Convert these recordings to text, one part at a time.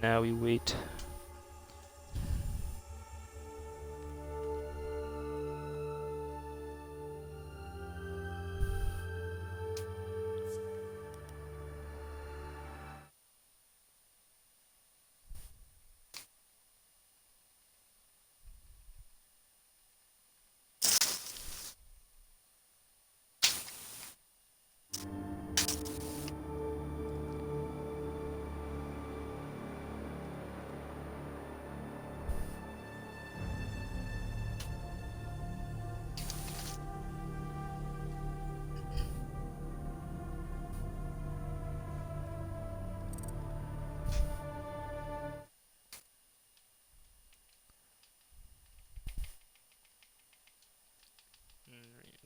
now we wait.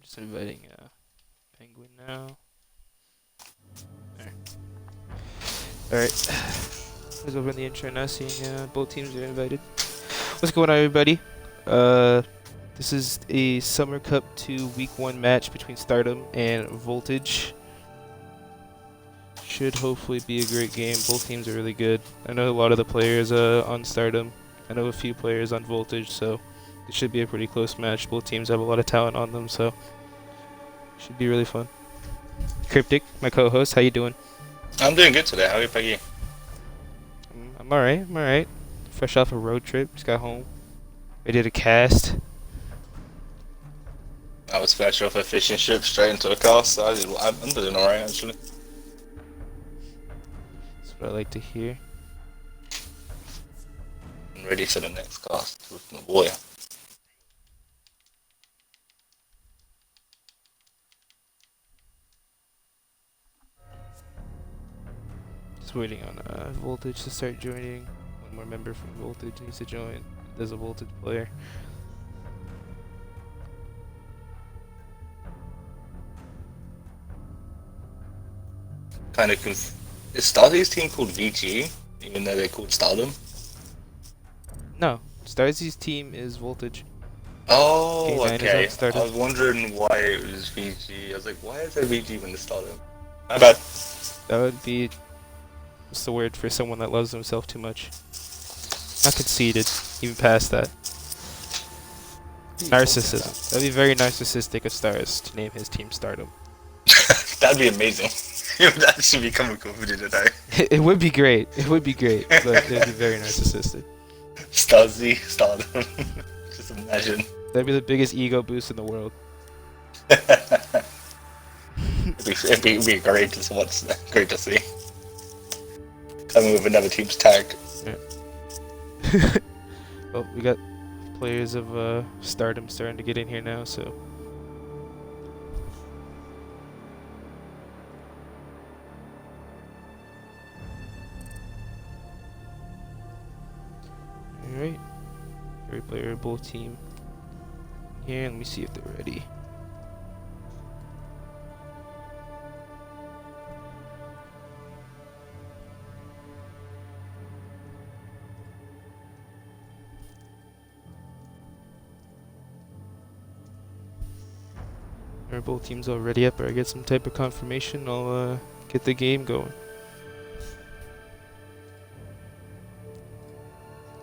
Just inviting Penguin now. Alright. Let's open the intro now, seeing both teams are invited. What's going on, everybody? This is a Summer Cup 2 Week 1 match between Stardom and Voltage. Should hopefully be a great game. Both teams are really good. I know a lot of the players on Stardom. I know a few players on Voltage, so it should be a pretty close match. Both teams have a lot of talent on them, so should be really fun. Cryptic, my co-host, how you doing? I'm doing good today. How are you, Peggy? I'm alright. Fresh off a road trip, just got home. Ready to cast. I was fresh off a fishing trip straight into a cast, so I'm doing alright actually. That's what I like to hear. I'm ready for the next cast with my boy. Just waiting on Voltage to start joining. One more member from Voltage needs to join. There's a Voltage player. Kind of Is Starzy's team called VG, even though they're called Stardom? No, Starzy's team is Voltage. Oh, K9 is okay. on Stardom. I was wondering why it was VG. I was like, why is there VG when it's Stardom? My bad. That would be, what's the word for someone that loves himself too much? Not conceited, even past that. Narcissism. That'd be very narcissistic of Stars to name his team Stardom. That'd be amazing. It would actually become a cool video today. It would be great. It would be great, but it'd be very narcissistic. Starzy, Stardom. Just imagine. That'd be the biggest ego boost in the world. It'd be great to watch. Great to see. Coming with another team's tag. Yeah. Well, we got players of Stardom starting to get in here now, so. Alright. Every player, both team. Here, let me see if they're ready. Are both teams all ready up, or I get some type of confirmation, I'll get the game going.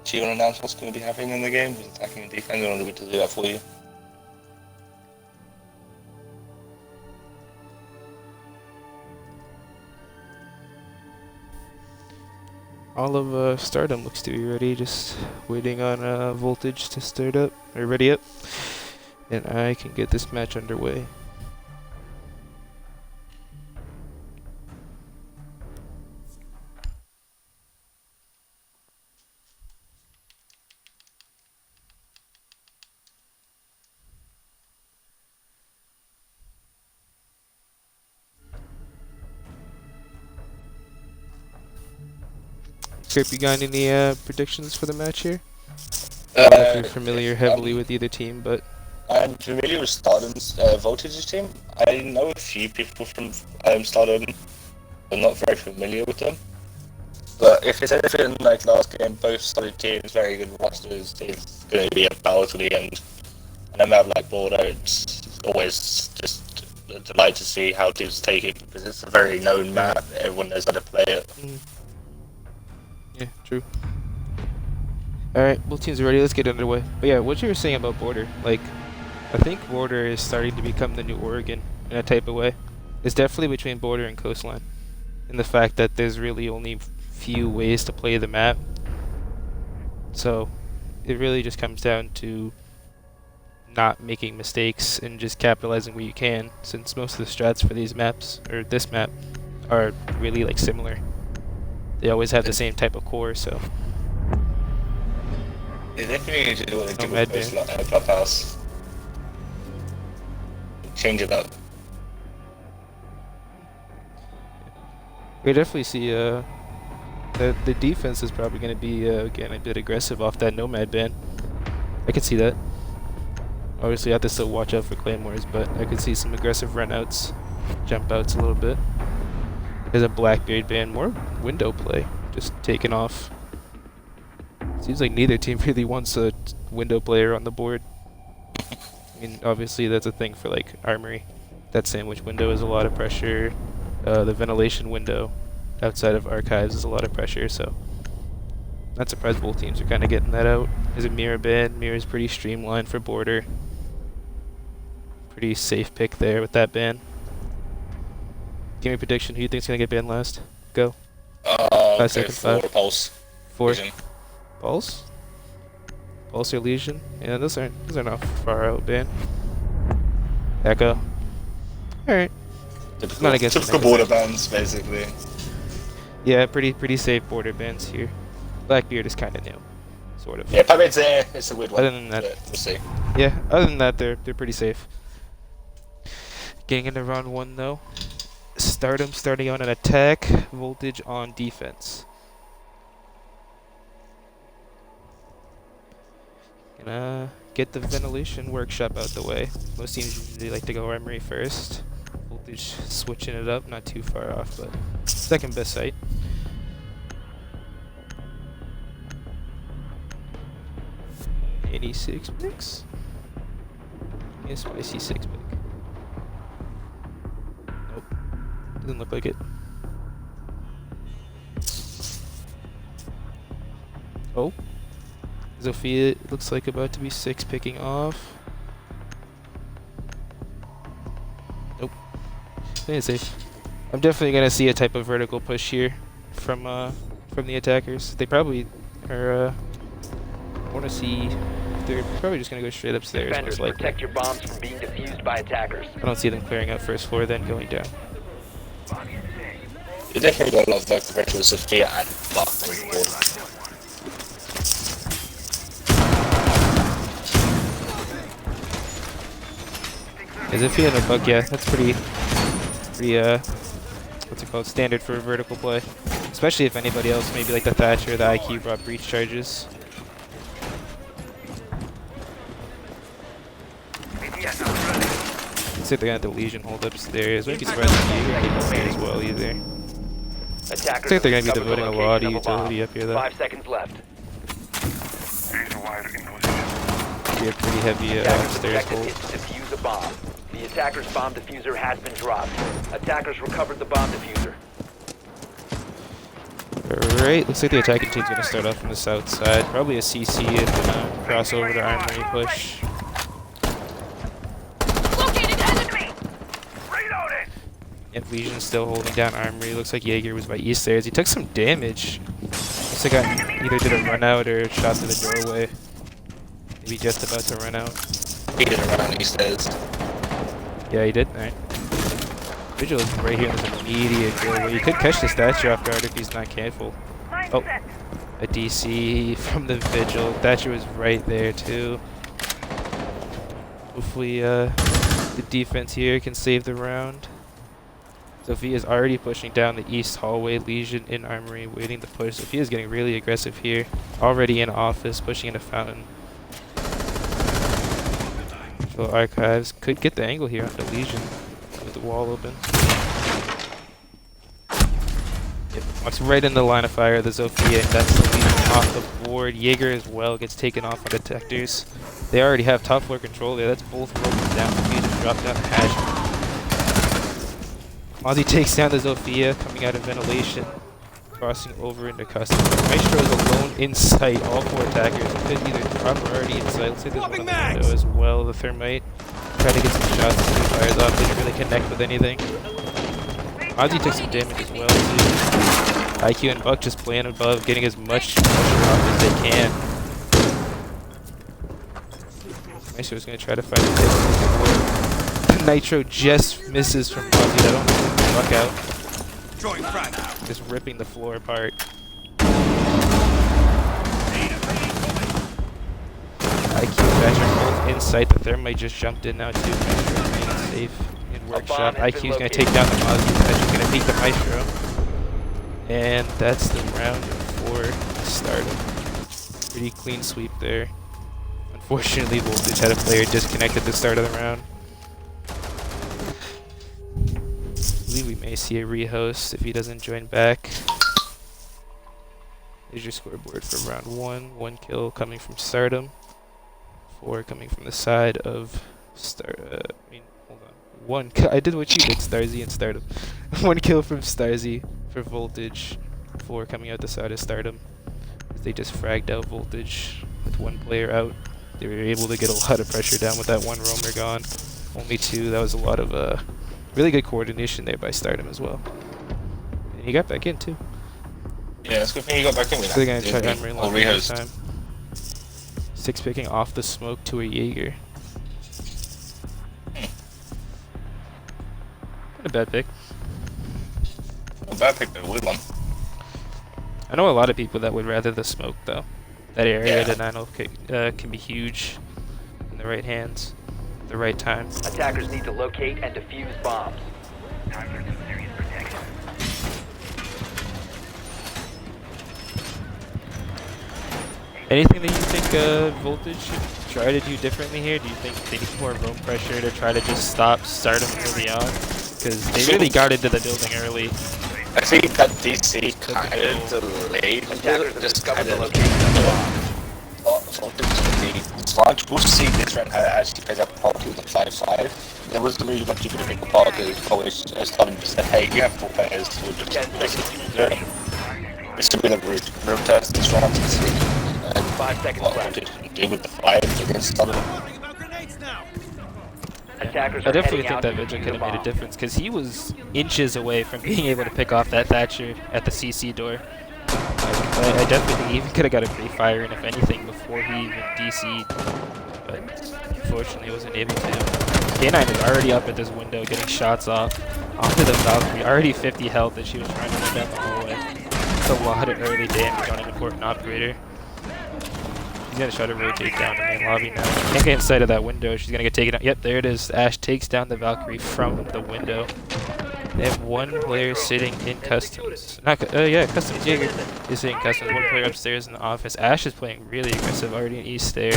Do you want to announce what's going to be happening in the game? Is attacking and defense? I want me to do that for you. All of Stardom looks to be ready, just waiting on Voltage to start up, or ready up, and I can get this match underway. Crip, you got any predictions for the match here? I don't know if you're familiar heavily with either team, but I'm familiar with Stardom's Voltage's team. I know a few people from Stardom. I'm not very familiar with them. But if it's anything like last game, both solid teams, very good rosters, it's going to be a battle to the end. And no matter like Border, it's always just a delight to see how teams take it because it's a very known map. Everyone knows how to play it. Yeah, true. Alright, both teams are ready. Let's get underway. But yeah, what you were saying about Border, like, I think Border is starting to become the new Oregon in a type of way. It's definitely between Border and Coastline, in the fact that there's really only few ways to play the map. So it really just comes down to not making mistakes and just capitalizing where you can, since most of the strats for these maps, or this map, are really like similar. They always have the same type of core, so. They definitely need to do what they No did med with ban. Clubhouse. Change it up. We definitely see the defense is probably going to be again a bit aggressive off that Nomad ban. I could see that. Obviously, I have to still watch out for claymores, but I could see some aggressive runouts, jump outs a little bit. There's a Blackbeard ban, more window play, just taking off. Seems like neither team really wants a window player on the board. I mean, obviously that's a thing for like Armory. That sandwich window is a lot of pressure. The ventilation window outside of Archives is a lot of pressure, so not surprised both teams are kind of getting that out. There's a Mirror ban. Mirror's pretty streamlined for Border. Pretty safe pick there with that ban. Give me a prediction. Who do you think's gonna get banned last? Go. 5 seconds. 5. Pulse. 4. Vision. Pulse? Pulse or Legion? Yeah, those are not far out ban. Echo. Alright. Typical border bans, basically. Yeah, pretty safe Border bans here. Blackbeard is kind of new, sort of. Yeah, Pirate's there. It's a weird one. Other than that, we'll see. yeah. Other than that, they're pretty safe. Getting into round 1 though. Stardom starting on an attack. Voltage on defense. Gonna get the ventilation workshop out the way. Most teams usually like to go Armory first. Voltage switching it up, not too far off, but second best site. Any 6 picks? Yeah, spicy 6 pick. Nope. Doesn't look like it. Oh. Zofia looks like about to be 6 picking off. Nope. It's safe. I'm definitely gonna see a type of vertical push here from the attackers. They probably are wanna see. They're probably just gonna go straight upstairs. Defenders, Most likely. protect your bombs from being defused by attackers. I don't see them clearing out first floor, then going down. You definitely got a lot of work compared to Sophia and Buck on the board. As if he had a bug, yeah, that's pretty what's it called, standard for a vertical play. Especially if anybody else, maybe like the Thatcher or the IQ brought breach charges. Looks like they're gonna have the Legion hold upstairs. Wouldn't be surprised if you keep upstairs as well either. Attackers Looks like they're gonna be discovered devoting the a lot of location a bomb. utility up here though. 5 seconds left. Be a pretty heavy Attackers upstairs detected hold. it to defuse a bomb. The attacker's bomb diffuser has been dropped. Attackers recovered the bomb diffuser. Alright, looks like the attacking team's gonna start off from the south side. Probably a CC and then cross over to Armory push. Yep, Legion's still holding down Armory. Looks like Jaeger was by east stairs. He took some damage. Looks like I either did a run out or shot through the doorway. Maybe just about to run out. He didn't run, he says. Yeah, he did. Alright. Vigil is right here in this immediate doorway. You could catch the statue off guard if he's not careful. Oh, a DC from the Vigil. Thatcher was right there too. Hopefully the defense here can save the round. Sophia is already pushing down the east hallway. Legion in Armory waiting to push. Sophia is getting really aggressive here. Already in office, pushing into Fountain. So Archives could get the angle here on the Legion with the wall open. Yep, walks right in the line of fire of the Sophia, and that's the Legion off the board. Jaeger as well gets taken off on detectors. They already have top floor control there. That's both rollers down. Sophia just dropped down the hatch. Ozzy takes down the Sophia coming out of ventilation. crossing over into custom. Maestro is alone in sight. All 4 attackers could either drop or already in sight. Looks like there's one on the window as well. The thermite trying to get some shots as he fires off. Didn't really connect with anything. Ozzy took some damage as well too. IQ and Buck just playing above, getting as much pressure off as they can. Maestro's gonna try to find a hit. Nitro just misses from Ozzy. That almost took the Buck out. Just ripping the floor apart. IQ and Thatcher both in sight. The thermite just jumped in now too. Maestro remains safe in workshop. IQ's gonna take down the Ozzy. Thatcher's gonna beat the Maestro. And that's the round for Stardom. Pretty clean sweep there. Unfortunately, Voltage had a player disconnect at the start of the round. I believe we may see a rehost if he doesn't join back. Here's your scoreboard for round 1. 1 kill coming from Stardom. 4 coming from the side of hold on. I did what you did, Starzy and Stardom. 1 kill from Starzy for Voltage. 4 coming out the side of Stardom. They just fragged out Voltage with 1 player out. They were able to get a lot of pressure down with that 1 roamer gone. Only 2. That was a lot of really good coordination there by Stardom as well. And he got back in too. Yeah, it's good thing he got back in with that. They're gonna try Emery long this rehost. time. 6 picking off the smoke to a Jaeger. Not a bad pick. Not a bad pick, but a weird one. I know a lot of people that would rather the smoke though. That area Yeah. to 9 can be huge in the right hands, at the right time. Attackers need to locate and defuse bombs. Time for some serious protection. Anything that you think Voltage should try to do differently here? Do you think they need more roam pressure to try to just stop Stardom early on? Because they really got into the building early. I think that DC kind of delayed Attackers have just discovered kind the of location of the bomb. Launch. We'll see this round how it actually plays out properly with the 5-5. There wasn't really much you could pick apart because always Stardom just said, hey, you have 4 players, we'll just 10 seconds to insertion. This could be the room test this round to see 5 seconds what left. Voltage can do with the 5 against Stardom. Attackers I are definitely heading think out that to Vigil defuse could the have made a bomb. difference because he was inches away from being able to pick off that Thatcher at the CC door. I definitely think he even could have got a free fire in, if anything, before he even DC'd. But unfortunately, wasn't able to. K9 is already up at this window getting shots off onto the Valkyrie. Already 50 health that she was trying to run down the hallway. It's a lot of early damage on an important operator. She's gonna try to rotate down the main lobby now. Can't get inside of that window. She's gonna get taken out. Yep, there it is. Ash takes down the Valkyrie from the window. They have 1 player sitting in customs. Yeah, customs. Jaeger is sitting in customs. 1 player upstairs in the office. Ash is playing really aggressive already in east stairs.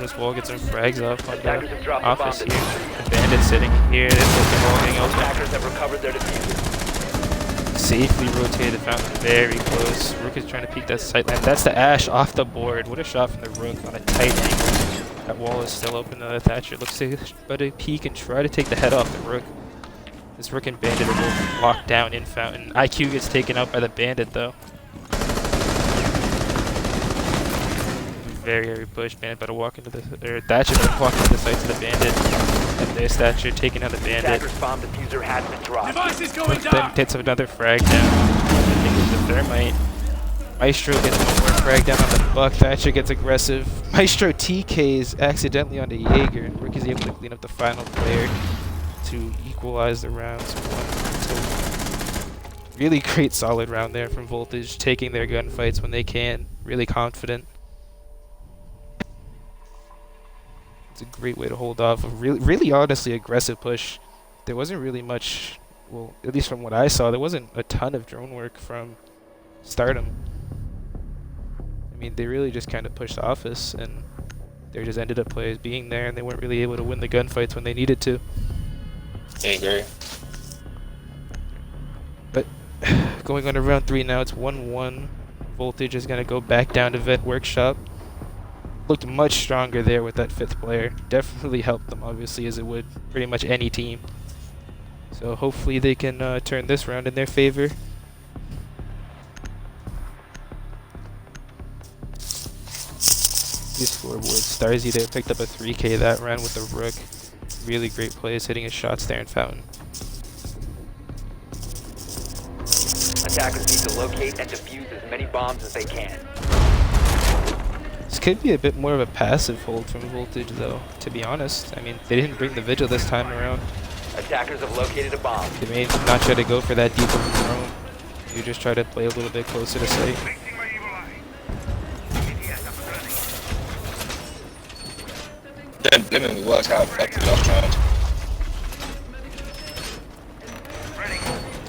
This wall gets some frags off on Attackers have the dropped the office bomb. here. The bandit sitting here. This is the wall being open. Attackers have recovered their diffuser. Safely rotated the fountain very close. Rook is trying to peek that sight line. That's the Ash off the board. What a shot from the Rook on a tight angle. That wall is still open to the Thatcher. Looks like he's about to peek and try to take the head off the Rook. This Rook and Bandit are both locked down in fountain. IQ gets taken out by the Bandit though. Very push. Bandit about to walk into the Thatcher about to walk into the sights of the Bandit. And there's Thatcher taking out the Bandit. Attackers bomb diffuser has been dropped. Then gets another frag down. I think it's the Thermite. Maestro gets one more frag down on the Buck. Thatcher gets aggressive. Maestro TKs accidentally onto Jaeger, and Rick is able to clean up the final player to equalize the rounds. 1-2. Really great solid round there from Voltage, taking their gunfights when they can. Really confident. It's a great way to hold off a really honestly aggressive push. There wasn't really much, well, at least from what I saw, there wasn't a ton of drone work from Stardom. I mean, they really just kind of pushed the office, and there just ended up players being there, and they weren't really able to win the gunfights when they needed to. I agree. But going on to round 3 now, it's 1-1. Voltage is going to go back down to Vet Workshop. Looked much stronger there with that 5th player. Definitely helped them, obviously, as it would pretty much any team. So hopefully they can turn this round in their favor. These scoreboards. Starzy there picked up a 3K that round with the Rook. Really great plays, hitting his shots there in Fountain. Attackers need to locate and defuse as many bombs as they can. This could be a bit more of a passive hold from Voltage though, to be honest. I mean, they didn't bring the Vigil this time around. Attackers have located a bomb. They may not try to go for that deep of a drone. You just try to play a little bit closer to sight. Don't limit me worked out like the last round.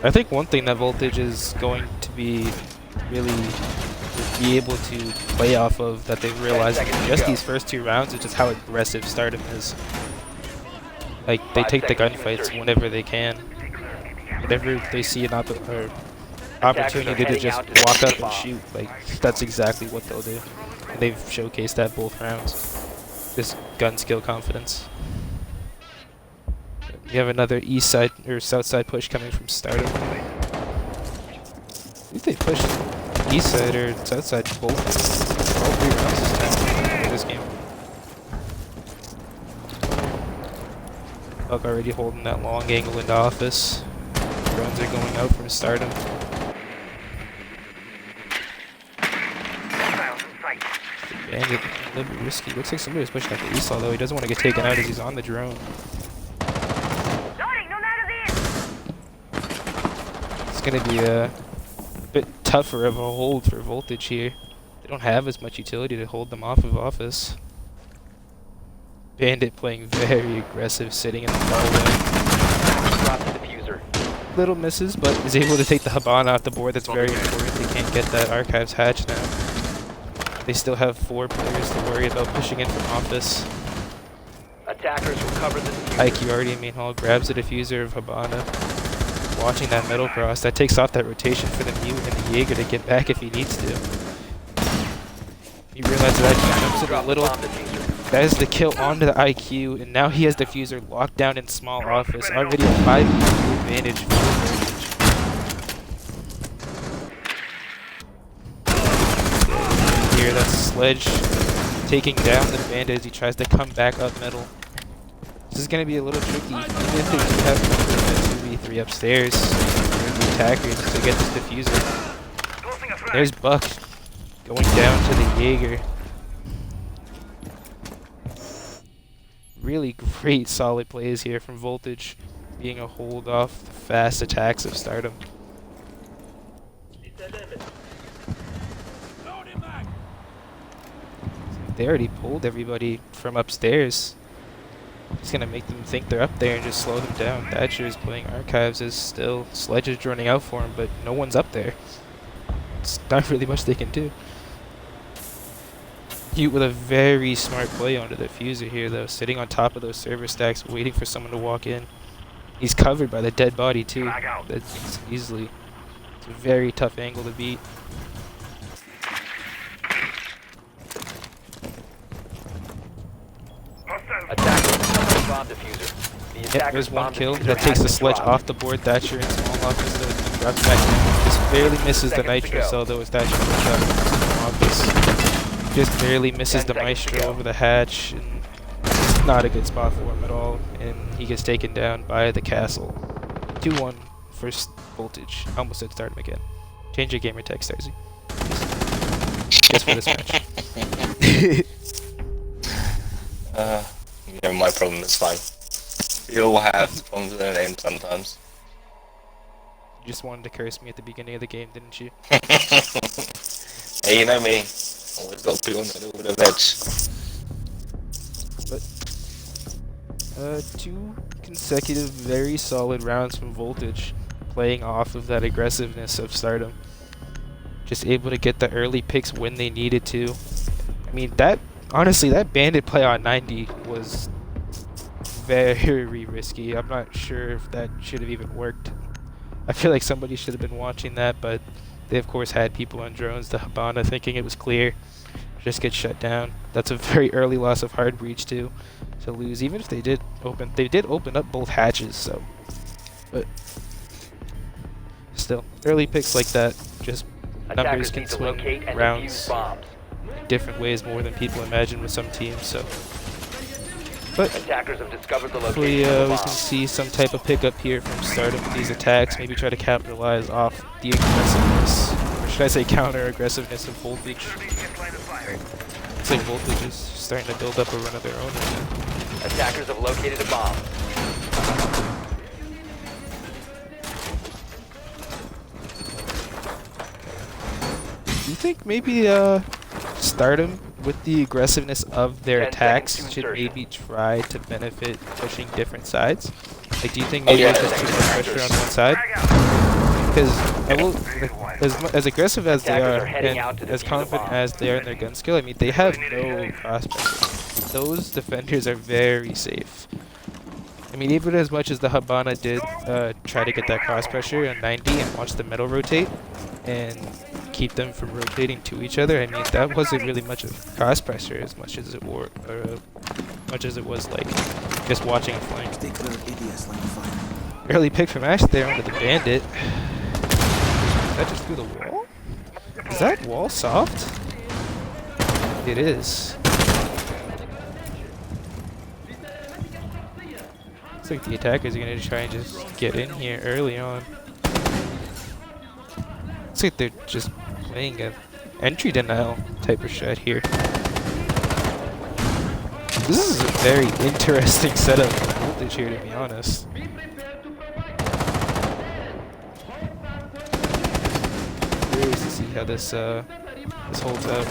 I think one thing that Voltage is going to be able to play off of that they've realized in just these first 2 rounds is just how aggressive Stardom is. Like, they take the gunfights whenever they can. Whenever they see an opportunity to just walk up and shoot, like, that's exactly what they'll do. And they've showcased that both rounds. Just gun skill confidence. You have another east side or south side push coming from Stardom. I think they pushed east side or south side both all 3 rounds this time for this game. Buck already holding that long angle into office. Drones are going out from Stardom. Bandit, a little bit risky. Looks like somebody's pushing up the east, although he doesn't want to get taken out as he's on the drone. It's going to be a bit tougher of a hold for Voltage here. They don't have as much utility to hold them off of office. Bandit playing very aggressive, sitting in the far lane. Little misses, but is able to take the Habana off the board. That's very important. They can't get that Archives hatch now. They still have 4 players to worry about pushing in from office. Attackers recover the diffuser. IQ already main hall grabs the diffuser of Habana. Watching that middle cross, that takes off that rotation for the Mute and the Jaeger to get back if he needs to. You realize that IQ jumps it a little. That is the kill onto the IQ, and now he has diffuser locked down in small office. Already a 5 advantage for Voltage. Here, that's Sledge taking down the Bandit as he tries to come back up middle. This is going to be a little tricky, even if they do have 2v3 upstairs. The attackers to get this diffuser. There's Buck going down to the Jaeger. Really great solid plays here from Voltage, being a hold off the fast attacks of Stardom. They already pulled everybody from upstairs. It's gonna make them think they're up there and just slow them down. Thatcher is playing Archives as still. Sledge is running out for him, but no one's up there. It's not really much they can do. Ute with a very smart play onto the diffuser here though, sitting on top of those server stacks, waiting for someone to walk in. He's covered by the dead body too. That's easily. It's a very tough angle to beat. Bomb diffuser. Yep, there's one kill. That takes the Sledge off the board. Thatcher in small office though, drops back down. Just barely misses the Nitro cell though as Thatcher puts up office. Just barely misses the Maestro over the hatch. And not a good spot for him at all. And he gets taken down by the castle. 2-1 first Voltage. Almost said Stardom again. Change your gamer tag, Starzy. Just for this match. Yeah, my problem is fine. We all have problems with their names sometimes. You just wanted to curse me at the beginning of the game, didn't you? Hey, you know me. Always got to be on a little bit of edge. But 2 consecutive very solid rounds from Voltage, playing off of that aggressiveness of Stardom. Just able to get the early picks when they needed to. I mean, honestly, that Bandit play on 90 was very risky. I'm not sure if that should have even worked. I feel like somebody should have been watching that, but they of course had people on drones. The Habana thinking it was clear, just gets shut down. That's a very early loss of hard breach too, to lose. Even if they did open up both hatches, so But still, early picks like that, just numbers Attackers can need to swing locate and defuse rounds bombs. different ways more than people imagine with some teams. So, but Attackers have discovered the hopefully location of the we bomb. can see some type of pickup here from Stardom with these attacks. Maybe try to capitalize off the aggressiveness, or should I say counter aggressiveness of Voltage. Looks like Voltage is starting to build up a run of their own right now. Attackers have located a bomb. Do you think maybe Stardom, with the aggressiveness of their 10 attacks, seconds to should insertion. maybe try to benefit pushing different sides? Like, do you think Oh, maybe yeah, it's just too much pressure on one side? Because I will, like, as aggressive as they Attackers are, are heading and out to as defuse the confident bomb. as they are in their gun skill, I mean, they have no cross pressure. Those defenders are very safe. I mean, even as much as the Habana did try to get that cross pressure on 90 and watch the metal rotate and keep them from rotating to each other, I mean, that wasn't really much of cross pressure as much as it was like just watching a flank. Stay clear of ADS line of fire. Early pick from Ash there onto the bandit. Is that just through the wall? Is that wall soft? It is. Looks like the attackers are gonna try and just get in here early on. Looks like they're just playing a entry denial type of shot here. This is a very interesting setup for Voltage here, to be honest. Curious to see how this holds up.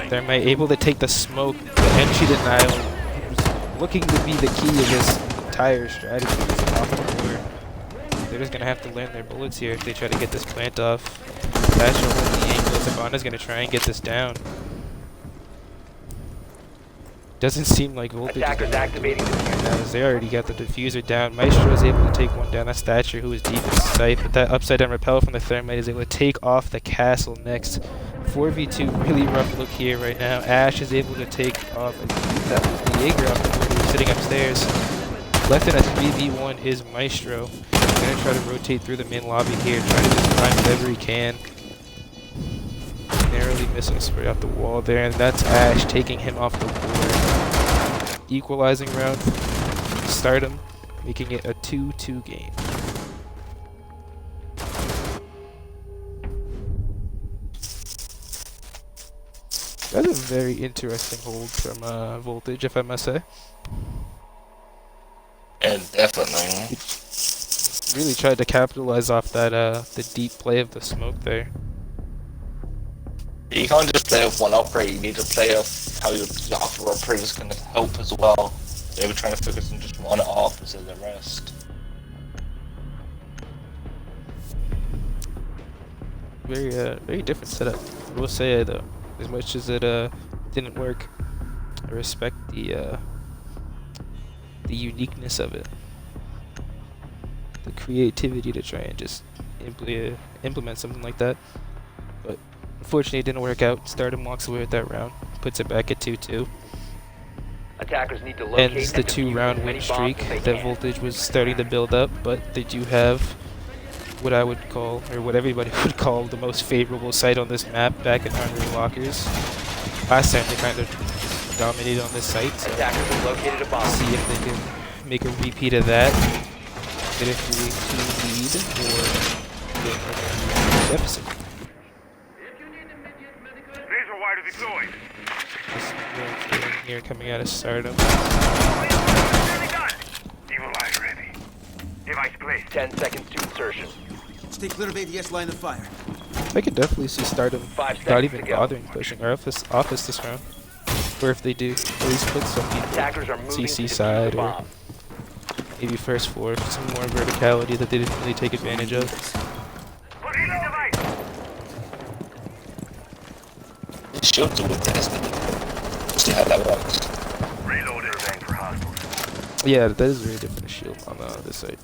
They're able to take the smoke, the entry denial, who's looking to be the key of this entire strategy. Is off the board. They're just gonna have to learn their bullets here if they try to get this plant off. Thatcher holding the angle. Savannah's gonna try and get this down. Doesn't seem like Voltage is Attackers activating the diffuser. now, as they already got the diffuser down. Maestro is able to take one down. That's Thatcher, who is deep in sight, but that upside down repel from the Thermite is able to take off the castle next. 4v2, really rough look here right now. Ash is able to take off, I think that was the Jaeger off the board who was sitting upstairs. Left in a 3v1 is Maestro. He's gonna try to rotate through the main lobby here, trying to just find whatever he can. Narrowly missing a spray off the wall there, and that's Ash taking him off the board. Equalizing round for Stardom, making it a 2-2 game. That's a very interesting hold from Voltage, if I must say. Yeah, definitely. Really tried to capitalize off that the deep play of the smoke there. You can't just play off one operator, you need to play off how your other operators can help as well. They were trying to focus on just one op instead of the rest. Very different setup. I will say though, as much as it didn't work, I respect the uniqueness of it, the creativity to try and just implement something like that. But unfortunately, it didn't work out. Stardom walks away with that round, puts it back at 2-2. Attackers need to locate Ends and the defuse 2-round as win many streak bombs as they that can. Voltage was starting to build up, but they do have what I would call, or what everybody would call, the most favorable site on this map back in Armory Lockers. Last time they kind of dominated on this site, so Attackers have located a bomb. see if they can make a repeat of that, get a 3-2 lead, or get a deficit. Laser wire deployed. Just really feeling here coming out of Stardom. Evil eye ready. Device placed. 10 seconds to insertion. Stay clear of ADS line of fire. I could definitely see Stardom 5 not seconds even to go. bothering pushing our office this round. Or if they do, at least put some people Attackers are moving CC to defuse side the or bomb. maybe first floor, some more verticality that they didn't really take advantage of. Putting the device. Shields are with tested. See how that works. Reloaded. Surveying for hostiles. Yeah, that is a very different shield on this side.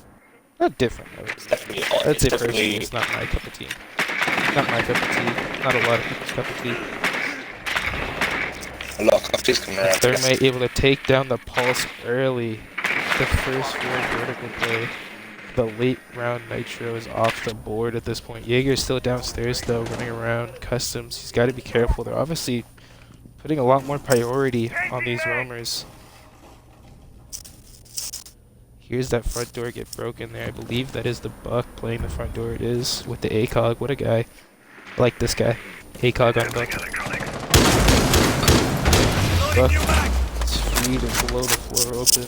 Not different, I would It's say. definitely on. I'd It's say personally, definitely it's not my cup of tea. Not my cup of tea. Not a lot of people's cup of tea. A lot of coffee's coming around. Thermite able to take down the pulse early. The first 4 vertical play. The late round Nitro is off the board at this point. Jaeger's still downstairs though, running around customs. He's got to be careful. They're obviously putting a lot more priority on these roamers. Here's that front door get broken there. I believe that is the Buck playing the front door. It is with the ACOG. What a guy. I like this guy. ACOG on Buck. Buck is freed and below the floor open.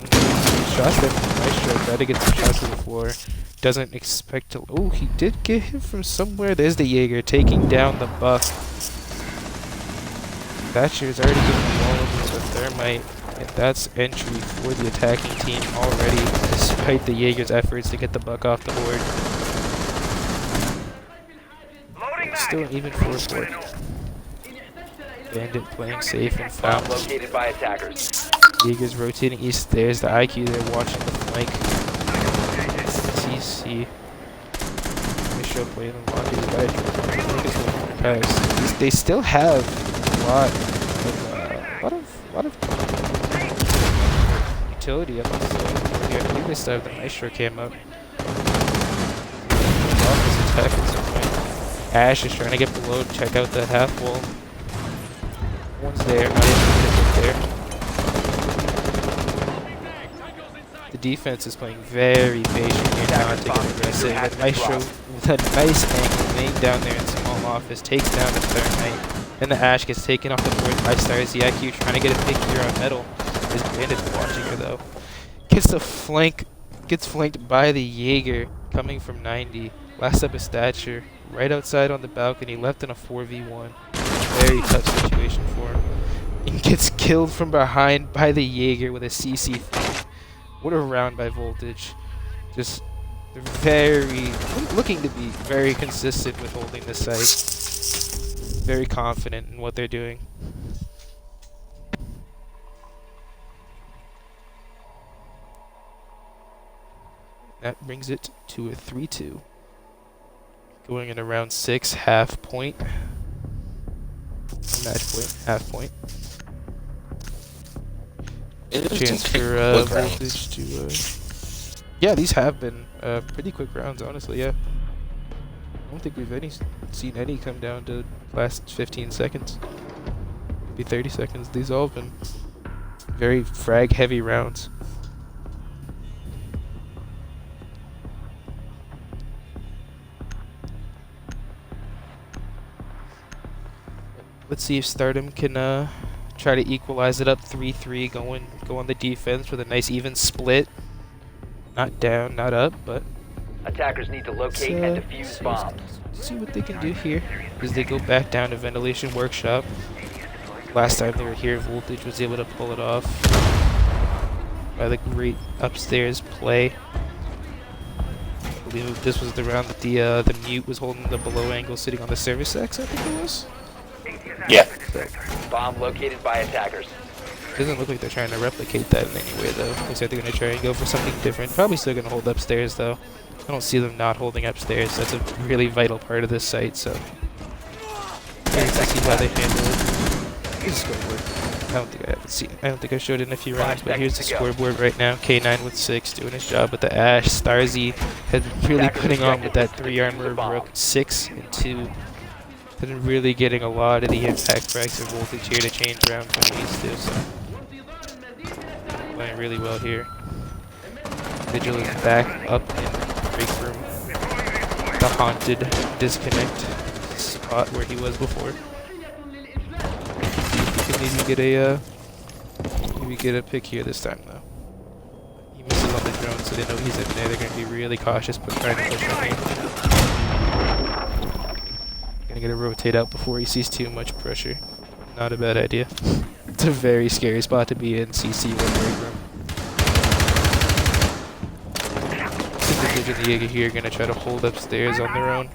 Shots there from Maestro. Try to get some shots to the floor. Doesn't expect to. Oh, he did get him from somewhere. There's the Jaeger taking down the Buck. Thatcher's already getting the wall over with the Thermite. And that's entry for the attacking team already, despite the Jaeger's efforts to get the Buck off the board. Still an even 4-4. Bandit playing safe and Bomb found. located by attackers. Jaeger's rotating east. There's the IQ there watching the flank. CC. Bishop playing the lock. They still have a lot of utility up on the side. I believe they still have the Maestro cam up. Office attack at some point. Ash is trying to get below, check out the half wall. One's there, not able to get there. The defense is playing very patient here, not taking aggressive. The Maestro with a nice angle laying down there in small office, takes down the Thermite. And the Ash gets taken off the board by Stars. The IQ trying to get a pick here on Metal. Is Bandit watching her though. Gets flanked by the Jaeger coming from 90. Last up is Thatcher. Right outside on the balcony, left in a 4v1. Very tough situation for him. And gets killed from behind by the Jaeger with a CC flank. What a round by Voltage. Just looking to be very consistent with holding the site. Very confident in what they're doing. That brings it to a 3-2. Going into round 6, half point. Match point, half point. Chance for Voltage to. Yeah, these have been pretty quick rounds, honestly. Yeah. I don't think we've seen any come down to last 15 seconds. Maybe 30 seconds. These all have been very frag heavy rounds. Let's see if Stardom can try to equalize it up 3-3, go on the defense with a nice even split. Not down, not up, but Attackers need to locate and defuse bombs. see what they can do here as they go back down to Ventilation Workshop. Last time they were here, Voltage was able to pull it off by the great upstairs play. I believe this was the round that the mute was holding the below angle, sitting on the service X, I think it was. Yeah. Bomb located by attackers. Doesn't look like they're trying to replicate that in any way, though. Looks like they're going to try and go for something different. Probably still going to hold upstairs, though. I don't see them not holding upstairs. That's a really vital part of this site, so curious to see how they handle it. This is going to work. I don't think I showed it in a few rounds, but here's the scoreboard right now. K9 with 6, doing his job with the Ash. Starzy has been really putting on with that 3 armor of Rook. 6 and 2. Has been really getting a lot of the impact frags and Voltage here to change round when he needs to, so playing really well here. Vigil is back up in break room. The haunted disconnect spot where he was before. He can maybe get a pick here this time though. He misses on the drone, so they know he's in there. They're going to be really cautious, but trying to push on him. Gonna get a rotate out before he sees too much pressure. Not a bad idea. It's a very scary spot to be in. CC one break room. Voltage and the Jaeger here are gonna try to hold upstairs on their own.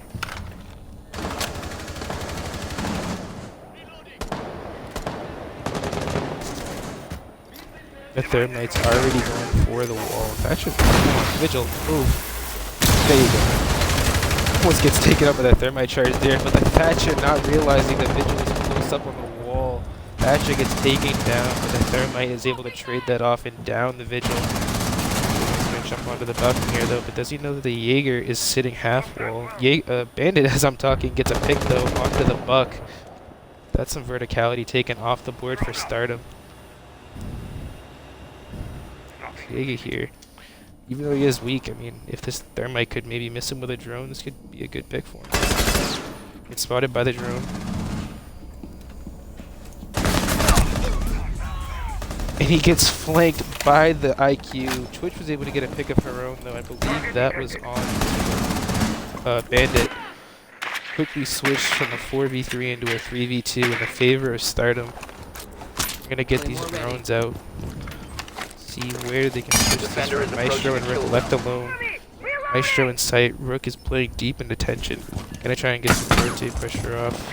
The Thermite's already going for the wall. Thatcher, Vigil, move. There you go. Almost gets taken up by that Thermite charge there, but the Thatcher not realizing that Vigil is close up on the wall. Thatcher gets taken down, but the Thermite is able to trade that off and down the Vigil. He's gonna jump onto the balcony here though, but does he know that the Jaeger is sitting half wall? Bandit, as I'm talking, gets a pick though onto the Buck. That's some verticality taken off the board for Stardom. Jaeger here. Even though he is weak, I mean, if this Thermite could maybe miss him with a drone, this could be a good pick for him. Gets spotted by the drone. And he gets flanked by the IQ. Twitch was able to get a pick of her own, though. I believe that was on Bandit. Quickly switched from a 4v3 into a 3v2 in the favor of Stardom. I'm going to get these drones out. See where they can switch this from Maestro and Rook left alone. Maestro in sight. Rook is playing deep into tension. Gonna try and get some rotate pressure off.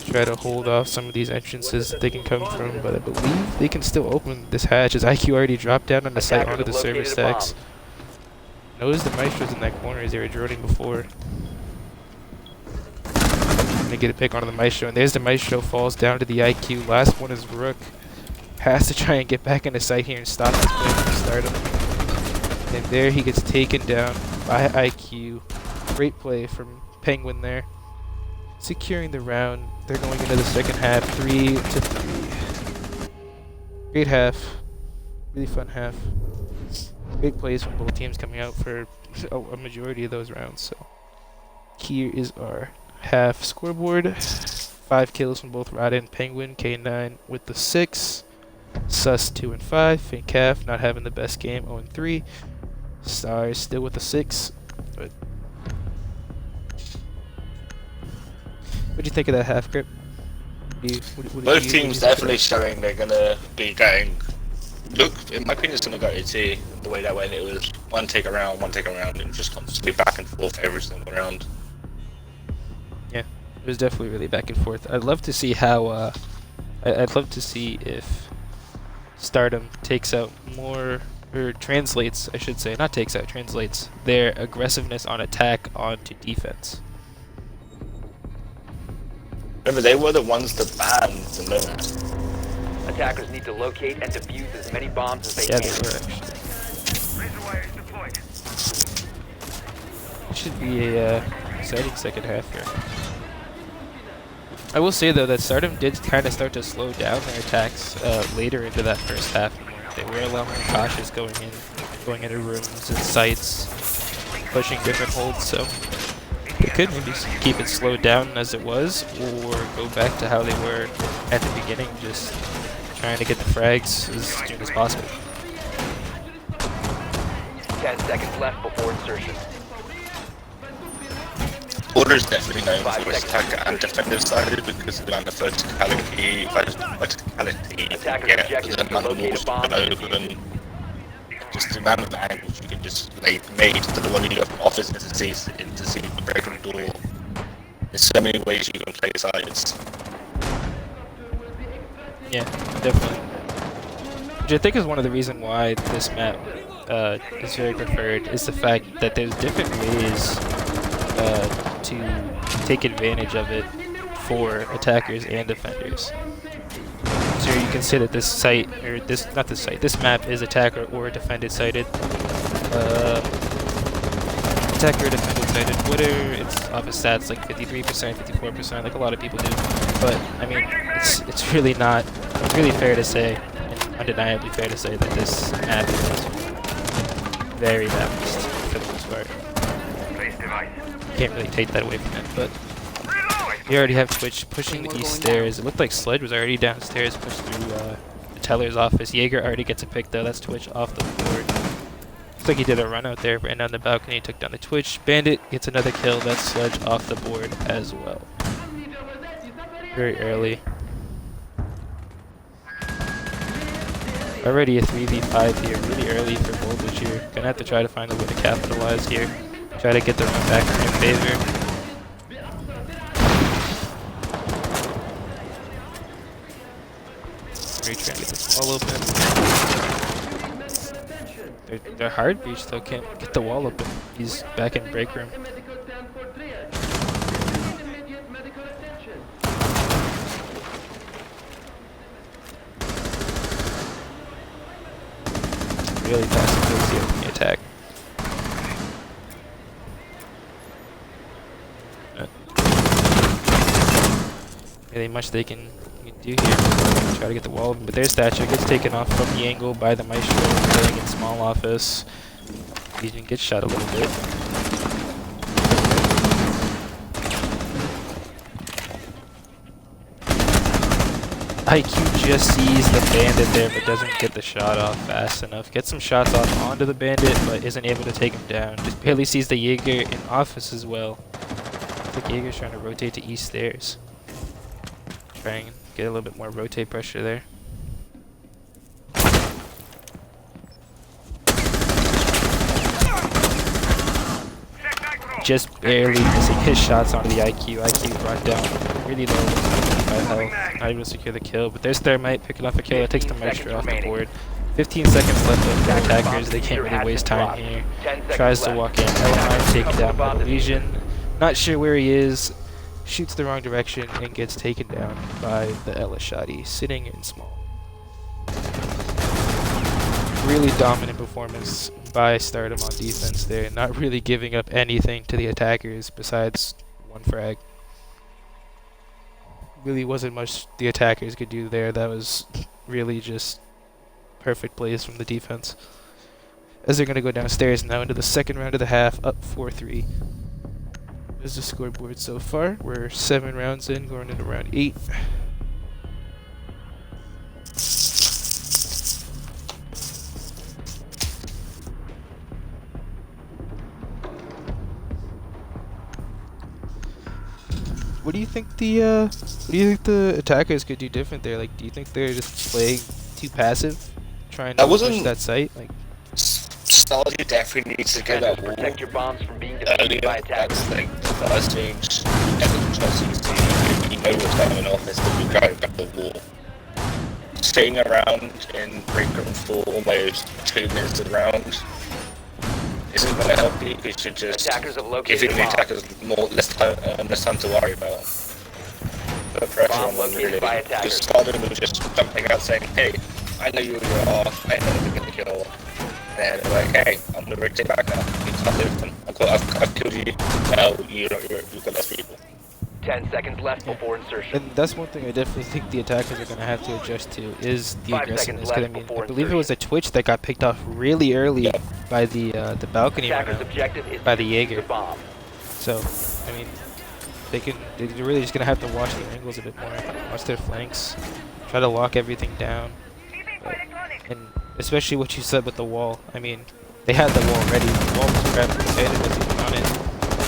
Try to hold off some of these entrances that they can come from, but I believe they can still open this hatch as IQ already dropped down on the site onto the server stacks. Notice the Maestro's in that corner as they were droning before. Gonna get a pick onto the Maestro, and there's the Maestro, falls down to the IQ. Last one is Rook. Has to try and get back into sight here and stop this play from Stardom. And there he gets taken down by IQ. Great play from Penguin there. Securing the round. They're going into the second half, 3-3. Great half. Really fun half. Great plays from both teams coming out for a majority of those rounds. So here is our half scoreboard. 5 kills from both Rada and Penguin. K9 with the 6. Sus 2 and 5. Fink Calf not having the best game, 0 and 3. Stars still with the 6. But what do you think of that half, Grip? Both teams definitely showing they're gonna be going. Look, in my opinion, it's gonna go to the way that went. It was one take around, and just constantly back and forth every single round. Yeah, it was definitely really back and forth. I'd love to see how. I'd love to see if Stardom takes out more, or translates, I should say, not takes out, translates their aggressiveness on attack onto defense. Remember, they were the ones that banned the limit. Attackers need to locate and defuse as many bombs as they Yeah, can. they were actually. Razor wire is deployed. It should be a exciting second half here. I will say though that Stardom did kind of start to slow down their attacks later into that first half. They were a lot more cautious going into rooms and sites, pushing different holds. So they could maybe keep it slowed down as it was, or go back to how they were at the beginning, just trying to get the frags as soon as possible. 10 seconds left before insertion. Order's definitely known for its attacker and defensive side because of the amount of verticality, Attackers yeah, objective the to amount of locate walls a bomb you can open, just the amount of angles you can just made to the one you offers to see the breaking door. There's so many ways you can play sides. Yeah, definitely. Which I think is one of the reasons why this map is very preferred, is the fact that there's different ways to take advantage of it for attackers and defenders. So you can say that this site, or this map is attacker or defended sided. Attacker or defended sided. Twitter, it's off its stats like 53%, 54%, like a lot of people do. But I mean, it's really not really fair to say, and undeniably fair to say, that this map is very balanced for the most part. Place device. Can't really take that away from it, but we already have Twitch pushing the east stairs. It looked like Sledge was already downstairs, pushed through the teller's office. Jaeger already gets a pick though. That's Twitch off the board. Looks like he did a run out there, ran down the balcony, took down the Twitch. Bandit gets another kill. That's Sledge off the board as well. Very early. Already a 3v5 here, really early for Voltage here. Gonna have to try to find a way to capitalize here. Try to get the run back in favor. Trying to get this wall open. They're hard breach though, can't get the wall open. He's back in break room. really passing those here from the attack. Really much they can do here. Try to get the wall, but their statue gets taken off from the angle by the Maestro, killing in small office. Legion gets shot a little bit. IQ just sees the bandit there, but doesn't get the shot off fast enough. Gets some shots off onto the bandit, but isn't able to take him down. Just barely sees the Jaeger in office as well. I think Jaeger's trying to rotate to east stairs. Try and get a little bit more rotate pressure there. Just barely missing his shots onto the IQ. IQ brought down really low by health. Not able to secure the kill, but there's Thermite picking off a kill that takes the Maestro off the board. 15 seconds left of the attackers. They can't really waste time here. Tries to walk in. Element taken down by the Legion. Not sure where he is. Shoots the wrong direction and gets taken down by the Elishadi, sitting in small. Really dominant performance by Stardom on defense there, not really giving up anything to the attackers besides one frag. Really wasn't much the attackers could do there. That was really just perfect plays from the defense. As they're going to go downstairs now into the second round of the half, up 4-3. There's the scoreboard so far. We're 7 rounds in, going into round 8. What do you think the attackers could do different there? Like, do you think they're just playing too passive, trying to push that site? Like, Stardew definitely needs to get that wall protect your bombs from being defeated by earlier. attackers. That's like the first stage. Everyone trusts you know what's going on. Is that you go back the wall. Staying around in break room for almost 2 minutes of the round isn't going to help you. You should just giving the attackers less time to worry about. Put pressure on them really. Because Stardom was just jumping out saying, "Hey, I know you are. I know they're going to kill." And they're like, "Hey, I'm going to rotate back now. You can't live with them. I've killed you. Now you've got less people." 10 seconds left before insertion. and that's one thing I definitely think the attackers are going to have to adjust to is the 5 aggressiveness. seconds 'Cause I left mean, before I believe it was a Twitch that got picked off really early by the balcony Attackers' runner, objective is by to the defuse Jaeger. the bomb. So, I mean, they're really just going to have to watch their angles a bit more, watch their flanks, try to lock everything down. And especially what you said with the wall. I mean, they had the wall ready. The wall was prepped, the bandit was even on it,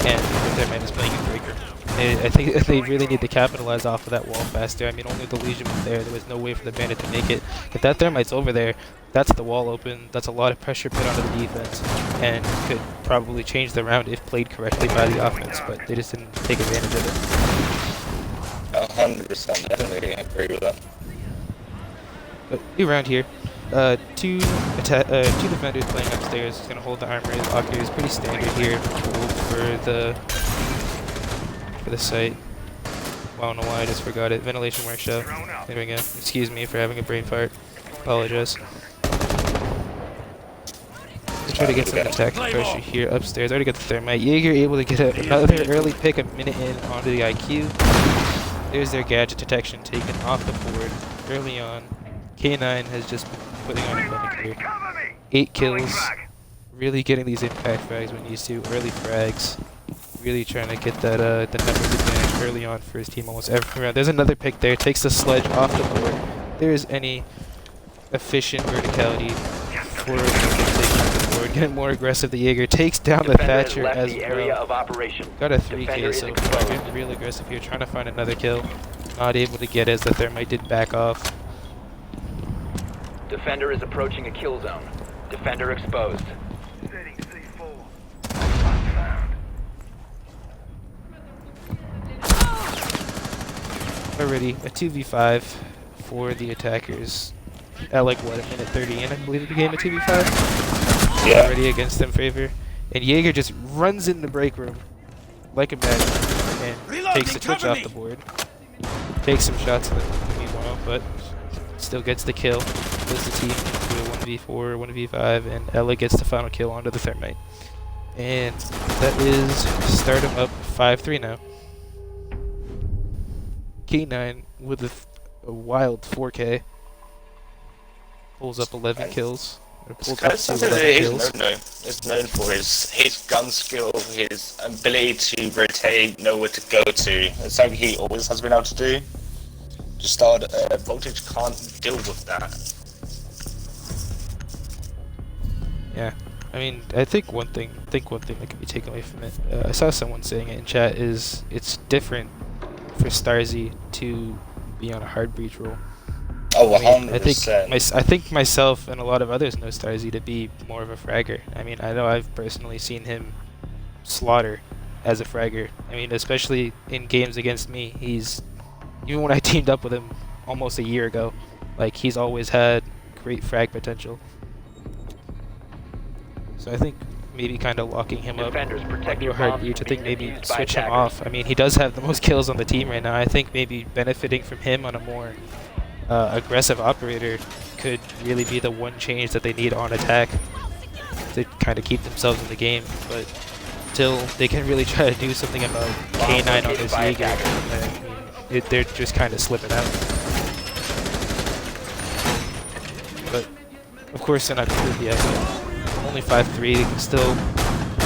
and their man is playing in breaker. I think they really need to capitalize off of that wall faster. I mean, only the Legion was there. There was no way for the bandit to make it. If that Thermite's over there, that's the wall open. That's a lot of pressure put onto the defense, and could probably change the round if played correctly by the offense. But they just didn't take advantage of it. 100%, definitely agree with that. But new round here. Two defenders playing upstairs. Gonna hold the armory. The locker is pretty standard here. Hold for the site. I don't know why I just forgot it. Ventilation workshop. There we go. Excuse me for having a brain fart. Apologize. Let's try to get some attack pressure here upstairs. Already got the Thermite. Jaeger able to get another early pick a minute in onto the IQ. There's their gadget detection taken off the board early on. K9 has just been putting on a clinic here. 8 kills. Really getting these impact frags when used to. Early frags. Really trying to get that the numbers advantage early on for his team almost every round. There's another pick there. Takes the sledge off the board. There's any efficient verticality for taking off the board. Getting more aggressive. The Jaeger takes down the Thatcher as well. Got a 3K so far. Getting real aggressive here. Trying to find another kill. Not able to get as the Thermite did back off. Defender is approaching a kill zone. Defender exposed. Setting C4. Found. Already a 2v5 for the attackers at like what, a minute 30 in I believe it became a 2v5. Yeah. Already against them favor. And Jaeger just runs in the break room like a madman and takes the Twitch off the board. Takes some shots in the meanwhile, but still gets the kill. splits the team into a 1v4, 1v5, and Ella gets the final kill onto the Thermite. And that is Stardom up 5-3 now. K9 with a wild 4K pulls up 11 kills. Or pulls up to 11 kills. He's known for his gun skill, his ability to rotate, know where to go to. It's something he always has been able to do. Just start Voltage can't deal with that. Yeah, I mean, I think one thing that can be taken away from it. I saw someone saying it in chat is it's different for Starzy to be on a hard breach roll. Oh, 100%. I I think myself and a lot of others know Starzy to be more of a fragger. I mean, I know I've personally seen him slaughter as a fragger. I mean, especially in games against me, even when I teamed up with him almost a year ago, like, he's always had great frag potential. So I think maybe kind of locking him up into a hard breach. I think maybe switch him off. I mean, he does have the most kills on the team right now. I think maybe benefiting from him on a more aggressive operator could really be the one change that they need on attack to kind of keep themselves in the game. But until they can really try to do something about K9 on this Jaeger, they're just kind of slipping out. But of course they're not completely yet. Only 5-3, they can still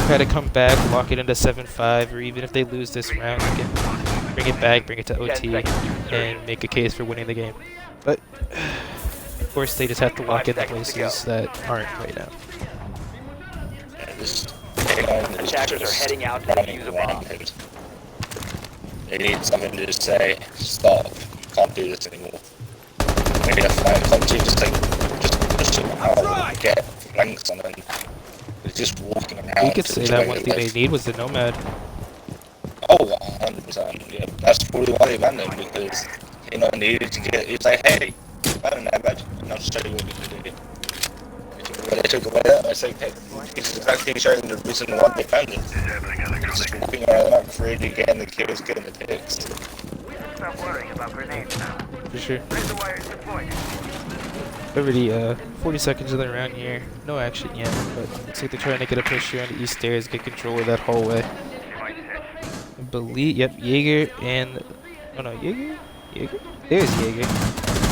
try to come back, lock it into 7-5, or even if they lose this round, they can bring it back, bring it to OT, and make a case for winning the game. But of course they just have to lock in the places that aren't right now. Attackers are heading out to defuse a bomb. They need something to just say, stop, can't do this anymore. Maybe a flank, can't do just push him out and get flanks on him. He's just walking around. We could say that one thing they need was the Nomad. Oh, 100%. Yeah, that's probably why they banned him, because needed to get. He's like, hey, I don't know, badge, and I'll show you what you can do. When they took away that, I said, hey, he's exactly showing the reason why they banned him. He's just walking around the map freely, getting the kills, getting the picks. Stop worrying about grenades now. For sure. Razor wire is deployed. Already 40 seconds of the round here. No action yet, but looks like they're trying to get a push here on the east stairs, get control of that hallway. I believe, yep, Jaeger and... Oh no, Jaeger? Jaeger? There's Jaeger.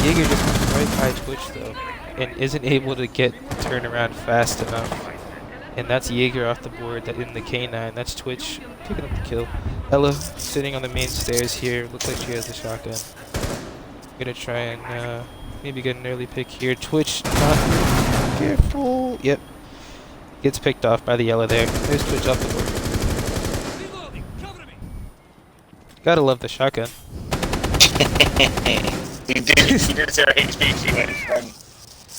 Jaeger just went right by Twitch though, and isn't able to get turned around fast enough. And that's Jaeger off the board that in the K9. That's Twitch picking up the kill. Ella sitting on the main stairs here. Looks like she has the shotgun. Gonna try and maybe get an early pick here. Twitch not careful. Yep. Gets picked off by the Ella there. There's Twitch off the board. Gotta love the shotgun. He did see her HP. She went from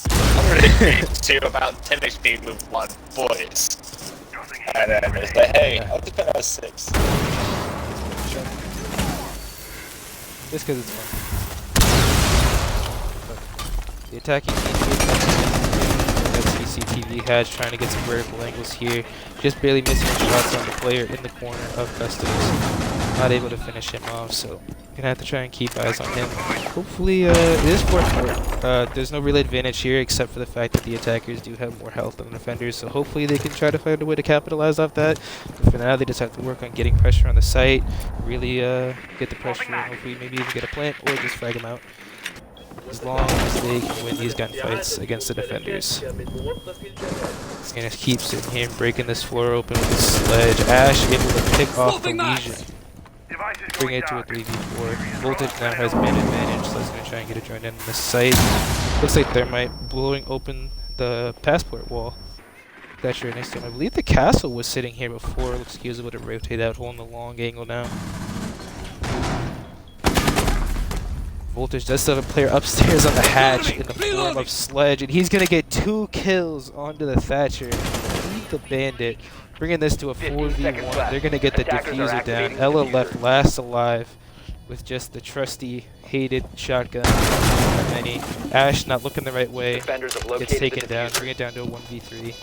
100 HP to about 10 HP with one voice. And then it's like, hey, I'll just put out 6. Just because it's fun. But the attacking team CCTV hatch trying to get some vertical angles here. Just barely missing shots on the player in the corner of Customs. Not able to finish him off, so gonna have to try and keep eyes on him. Hopefully, it is 4-4. There's no real advantage here except for the fact that the attackers do have more health than the defenders, so hopefully they can try to find a way to capitalize off that. But for now, they just have to work on getting pressure on the site, really get the pressure, and hopefully maybe even get a plant or just frag them out. As long as they can win these gunfights against the defenders. He's gonna keep sitting here and breaking this floor open with his sledge. Ash able to pick off the Legion. Bring it to a 3v4. Voltage now has man advantage, so he's going to try and get a joint in this site. Looks like Thermite blowing open the passport wall. That's right next to him. I believe the castle was sitting here before. Looks like he was able to rotate out, holding the long angle now. Voltage does still have a player upstairs on the hatch in the form of Sledge, and he's going to get 2 kills onto the Thatcher. Beat the Bandit. Bringing this to a 4v1. They're going to get the diffuser down. Ella left last alive with just the trusty, hated shotgun. Ash not looking the right way. Gets taken down. Bring it down to a 1v3.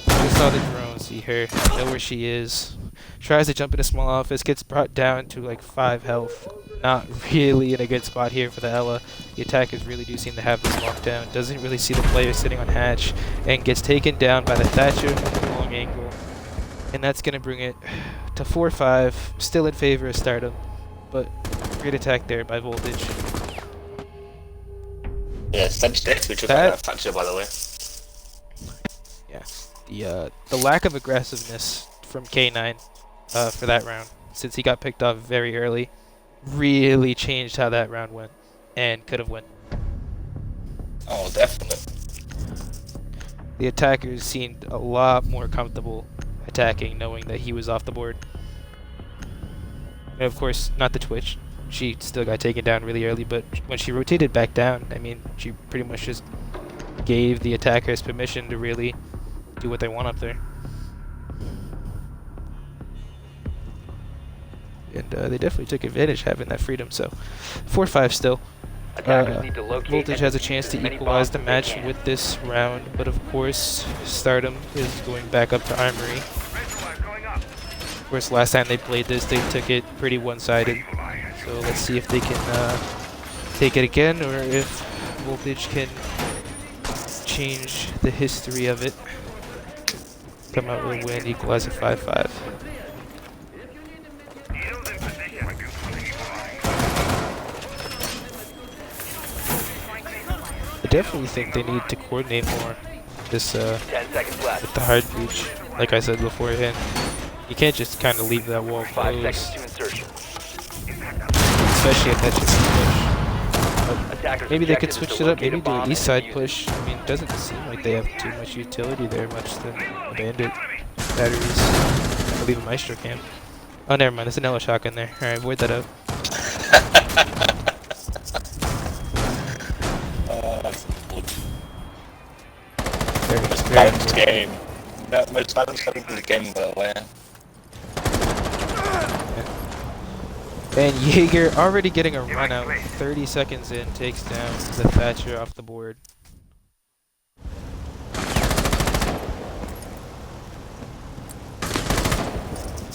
Just saw the drone. See her. Know where she is. Tries to jump in a small office. Gets brought down to like 5 health. not really in a good spot here for the Ella. The attackers really do seem to have this locked down. Doesn't really see the player sitting on hatch and gets taken down by the Thatcher from the long angle. And that's going to bring it to 4-5, still in favor of Stardom, but great attack there by Voltage. Yeah, Sedge Dex, we took out that Thatcher, by the way. Yeah, the lack of aggressiveness from K9 for that round, since he got picked off very early, really changed how that round went, and could have went. Oh, definitely. The attackers seemed a lot more comfortable attacking, knowing that he was off the board. And of course, not the Twitch. She still got taken down really early, but when she rotated back down, I mean, she pretty much just gave the attackers permission to really do what they want up there. And they definitely took advantage having that freedom, so 4-5 still. Attackers need to locate Voltage and has a defuse chance as to many equalize bombs the as they match can. with this round, but of course, Stardom is going back up to Armory. Visual going up. Of course, last time they played this, they took it pretty one-sided. So let's see if they can take it again, or if Voltage can change the history of it. Come out with a win, equalize at 5-5. Yield in position. I definitely think they need to coordinate more this 10 seconds left. with the hard breach. Like I said beforehand, you can't just kind of leave that wall 5 seconds closed, to insertion. especially if that's just a push. Attackers Maybe they could objective is switch to it up, locate maybe a do bomb an east and side defuse it. push. I mean, it doesn't seem like they have too much utility there, much than a bandit batteries. I believe a Maestro can. Oh, never mind, there's an Elo shotgun there. Alright, void that out. Very Balanced game. Yeah, most balanced game in the game, by the way. And Jaeger already getting a run out, 30 seconds in, takes down the Thatcher off the board.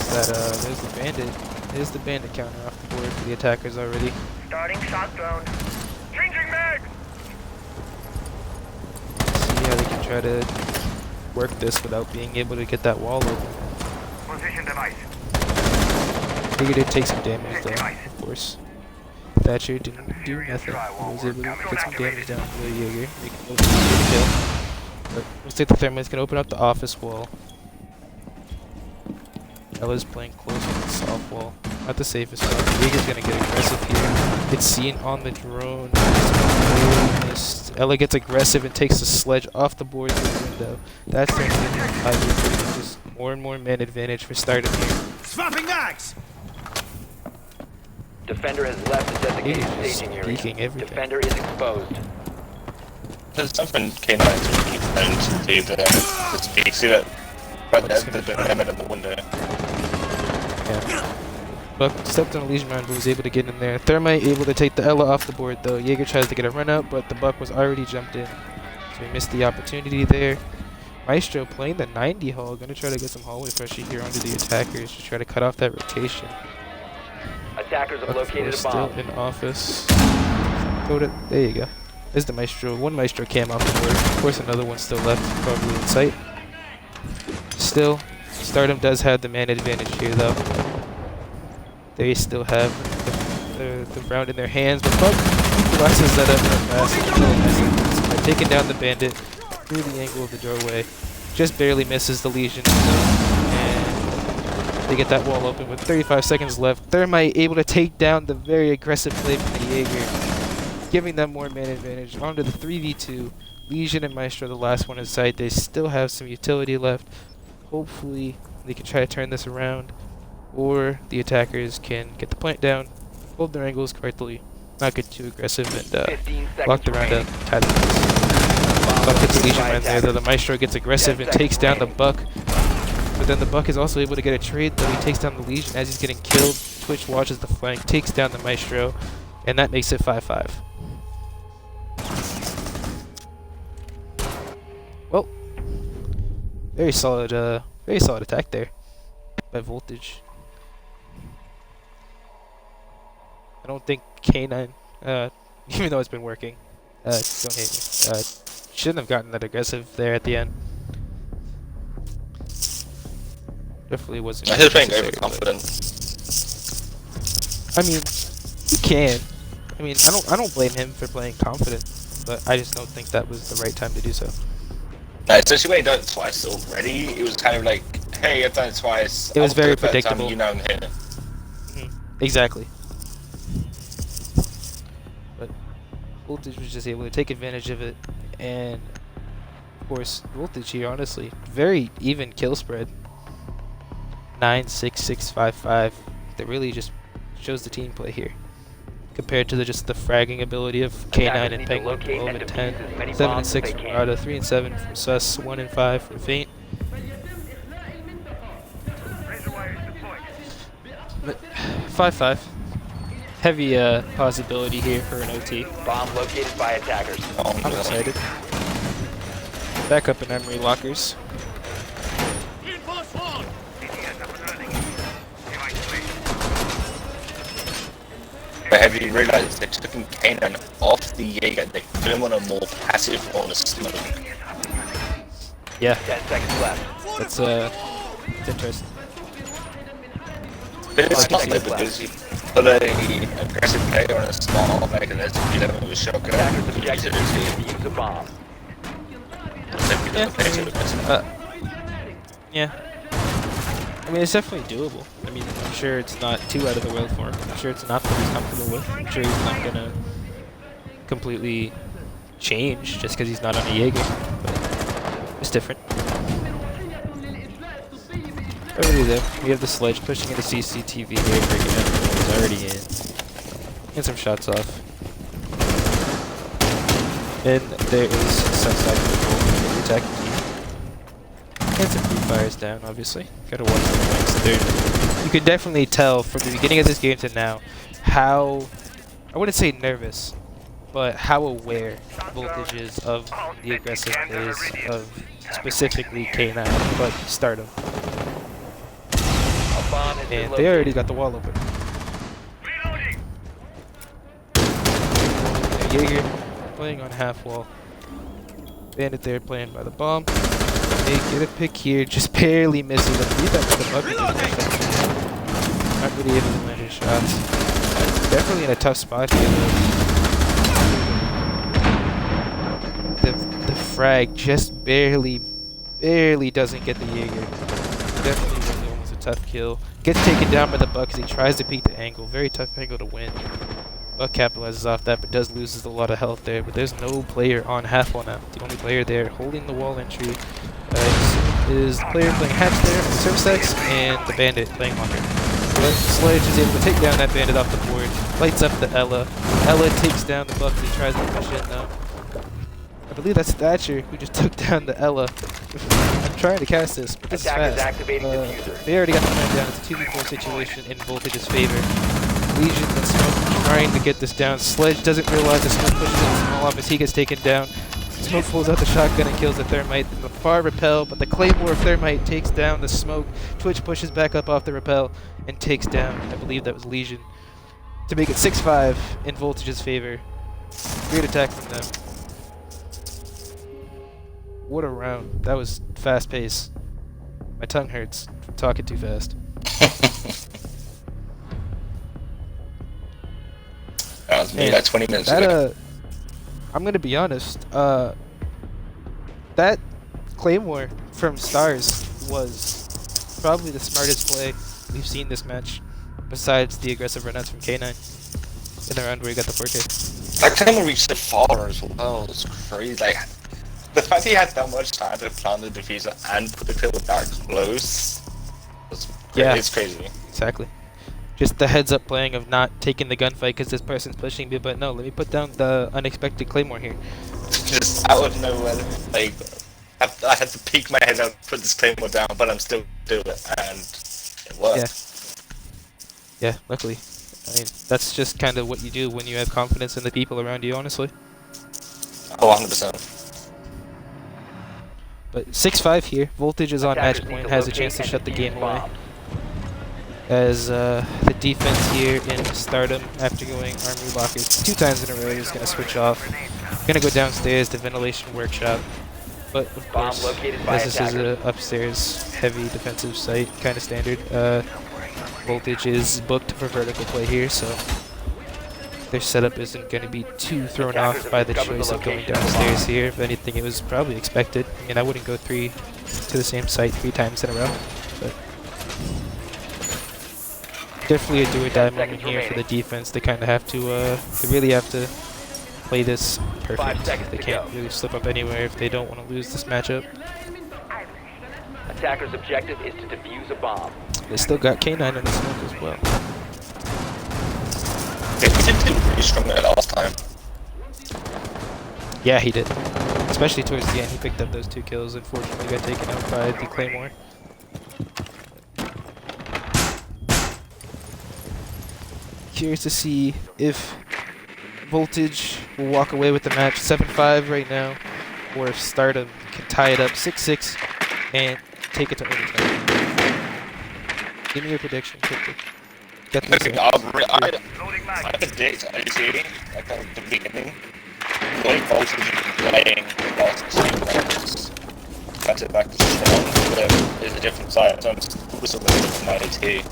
There's the bandit. There's the bandit counter off the board for the attackers already. Starting shock drone. Changing mag. See how they can try to work this without being able to get that wall open. Position device. Jaeger did take some damage though, of course. Thatcher didn't do nothing. He was able to get some damage down to Jaeger, make it open for the kill. But looks like the Thermite's gonna open up the office wall. Ella's playing close with the soft wall. Not the safest spot. Jaeger's gonna get aggressive here. It's seen on the drone. Missed. Ella gets aggressive and takes the sledge off the board through the window. That's turning into a 5v3. Just more and more man advantage for Stardom here. Swapping mags! Defender has left the designated Jaeger's staging speaking area. everything. Defender is exposed. There's something K9 to keep phone to do to speak. See that? Right there, the limit of the window. Yeah. Buck stepped on a Legion Mine but was able to get in there. Thermite able to take the Ella off the board though. Jaeger tries to get a run out, but the Buck was already jumped in. So he missed the opportunity there. Maestro playing the 90 hall, gonna try to get some hallway pressure here onto the attackers to try to cut off that rotation. Attackers have Buck located a still bomb. in office. Go to, there you go. There's the Maestro. One Maestro cam off the board. Of course another one still left, probably in sight. Still, Stardom does have the man advantage here though. They still have the round in their hands, but Buck glasses that up real fast. By taking down the bandit through the angle of the doorway. Just barely misses the Legion. And they get that wall open with 35 seconds left. Thermite able to take down the very aggressive play from the Jaeger, giving them more man advantage. Onto the 3v2. Legion and Maestro, the last one in sight. They still have some utility left. Hopefully they can try to turn this around, or the attackers can get the point down, hold their angles correctly, not get too aggressive, and 15 lock seconds the round remaining. up. Tie the race. Buck gets the Legion man there, though the Maestro gets aggressive 10 and takes down the seconds Buck. But then the Buck is also able to get a trade, though he takes down the Legion as he's getting killed. Twitch watches the flank, takes down the Maestro, and that makes it 5-5. Well, very solid attack there by Voltage. I don't think K9, even though it's been working, don't hate me, shouldn't have gotten that aggressive there at the end. Definitely wasn't I was playing necessary, overconfident. I mean, he can. I mean, I don't blame him for playing confident, but I just don't think that was the right time to do so. Especially when he done it twice already, it was kind of like, hey, I've done it twice. It was I'll do very it third time, predictable. you know I'm here. Exactly. But Voltage was just able to take advantage of it, and of course, Voltage here, honestly, very even kill spread. 9, 6, 6, 5, 5. That really just shows the team play here. Compared to just the fragging ability of K9 and Penguin, 12 and 10, 7 and 6 from Rada, 3 and 7 from Sus, 1 and 5 from Feint. Razor wire is deployed. But 5-5. Heavy possibility here for an OT. Bomb located by attackers. Oh, I'm excited. Back up in memory lockers. DTS up and running. Device ready. But have you realized they took Kanan off the Jaeger? They put him on a more passive on a smoke. Yeah, 10 seconds left. it's interesting. But it's Five not seconds though, left. because you put a aggressive player on a small mechanism, you know, with a shotgun. Attackers' You objective use is it to defuse a bomb. Yeah. I mean, it's definitely doable. I mean, I'm sure it's not too out of the world for him. I'm sure it's not that he's comfortable with. I'm sure he's not gonna completely change just because he's not on a Jaeger. But it's different. Already there. We have the sledge pushing into CCTV here, breaking down the wall. He's already in. Get some shots off. And there is some side control attacking you. And some free fires down, obviously. Gotta watch the flanks. You can definitely tell from the beginning of this game to now how, I wouldn't say nervous, but how aware Voltage is of the aggressive plays of specifically K9, but Stardom. A bomb has been And they already located. got the wall open. Reloading. Jaeger playing on half wall. Bandit there playing by the bomb. They get a pick here, just barely misses. I believe that was the bucket. Not really able to land his shots. Definitely in a tough spot here though. The frag just barely doesn't get the Jaeger. Definitely was almost a tough kill. Gets taken down by the Buck as he tries to peek the angle. Very tough angle to win. Buck capitalizes off that, but does loses a lot of health there. But there's no player on half wall now. The only player there holding the wall entry is the player playing Hatch there, the Service X, and the Bandit playing Walker. But Sledge is able to take down that Bandit off the board, lights up the Ella. Ella takes down the Buck as he tries to push in though. I believe that's Thatcher who just took down the Ella. I'm trying to cast this, but this is Attackers fast. activating diffuser. They already got the man down. It's a 2v4 situation in Voltage's favor. Legion and Smoke trying to get this down. Sledge doesn't realize the Smoke pushes in small off as he gets taken down. Smoke pulls out the shotgun and kills the Thermite. The far repel, but the Claymore of Thermite takes down the Smoke. Twitch pushes back up off the repel and takes down, I believe that was Legion, to make it 6-5 in Voltage's favor. Great attack from them. What a round. That was fast pace. My tongue hurts from talking too fast. That was me Man, like 20 minutes That ago. I'm gonna be honest. That Claymore from Stars was probably the smartest play we've seen this match, besides the aggressive run-outs from K9 in the round where he got the 4K. That time we reached so far as well. It's crazy. Like, the fact he had that much time to plan the diffuser and put the kill that close. Yeah. It's crazy. Exactly. Just the heads-up playing of not taking the gunfight because this person's pushing me, but no, let me put down the unexpected Claymore here. Just out of nowhere, like, I had to peek my head out, put this claymore down, but I'm still doing it, and it worked. Yeah, luckily. I mean, that's just kind of what you do when you have confidence in the people around you, honestly. Oh, 100%. But 6-5 here. Voltage is on Attackers match need point, to has a locate chance to and shut the defuse game away. bomb. as the defense here in Stardom, after going Armory Lockers 2 times in a row, is going to switch off. Going to go downstairs to Ventilation Workshop. But of Bomb course, located by as this is attackers. a upstairs heavy defensive site, kind of standard, Voltage is booked for vertical play here, so their setup isn't going to be too thrown Attackers off have by the discovered the choice of going location of the downstairs bomb. here. If anything, it was probably expected. I mean, I wouldn't go to the same site 3 times in a row, but definitely a do or die moment here for the defense. They kind of have to, they really have to play this 5 perfect. seconds They to can't go. really slip up anywhere if they don't want to lose this matchup. Attacker's objective is to defuse a bomb. They still got K9 in the smoke as well. They did pretty strong there last time. Yeah, he did. Especially towards the end, he picked up those 2 kills. Unfortunately, got taken out by the Claymore. Curious to see if Voltage will walk away with the match 7-5 right now, or if Stardom can tie it up 6-6 and take it to overtime. Give me your prediction, quickly. Get this Okay, in. I predict OT like at the beginning. The way Voltage is playing the last 2 rounds, got it back to strong, but it's a different side. So I'm also looking at my OT.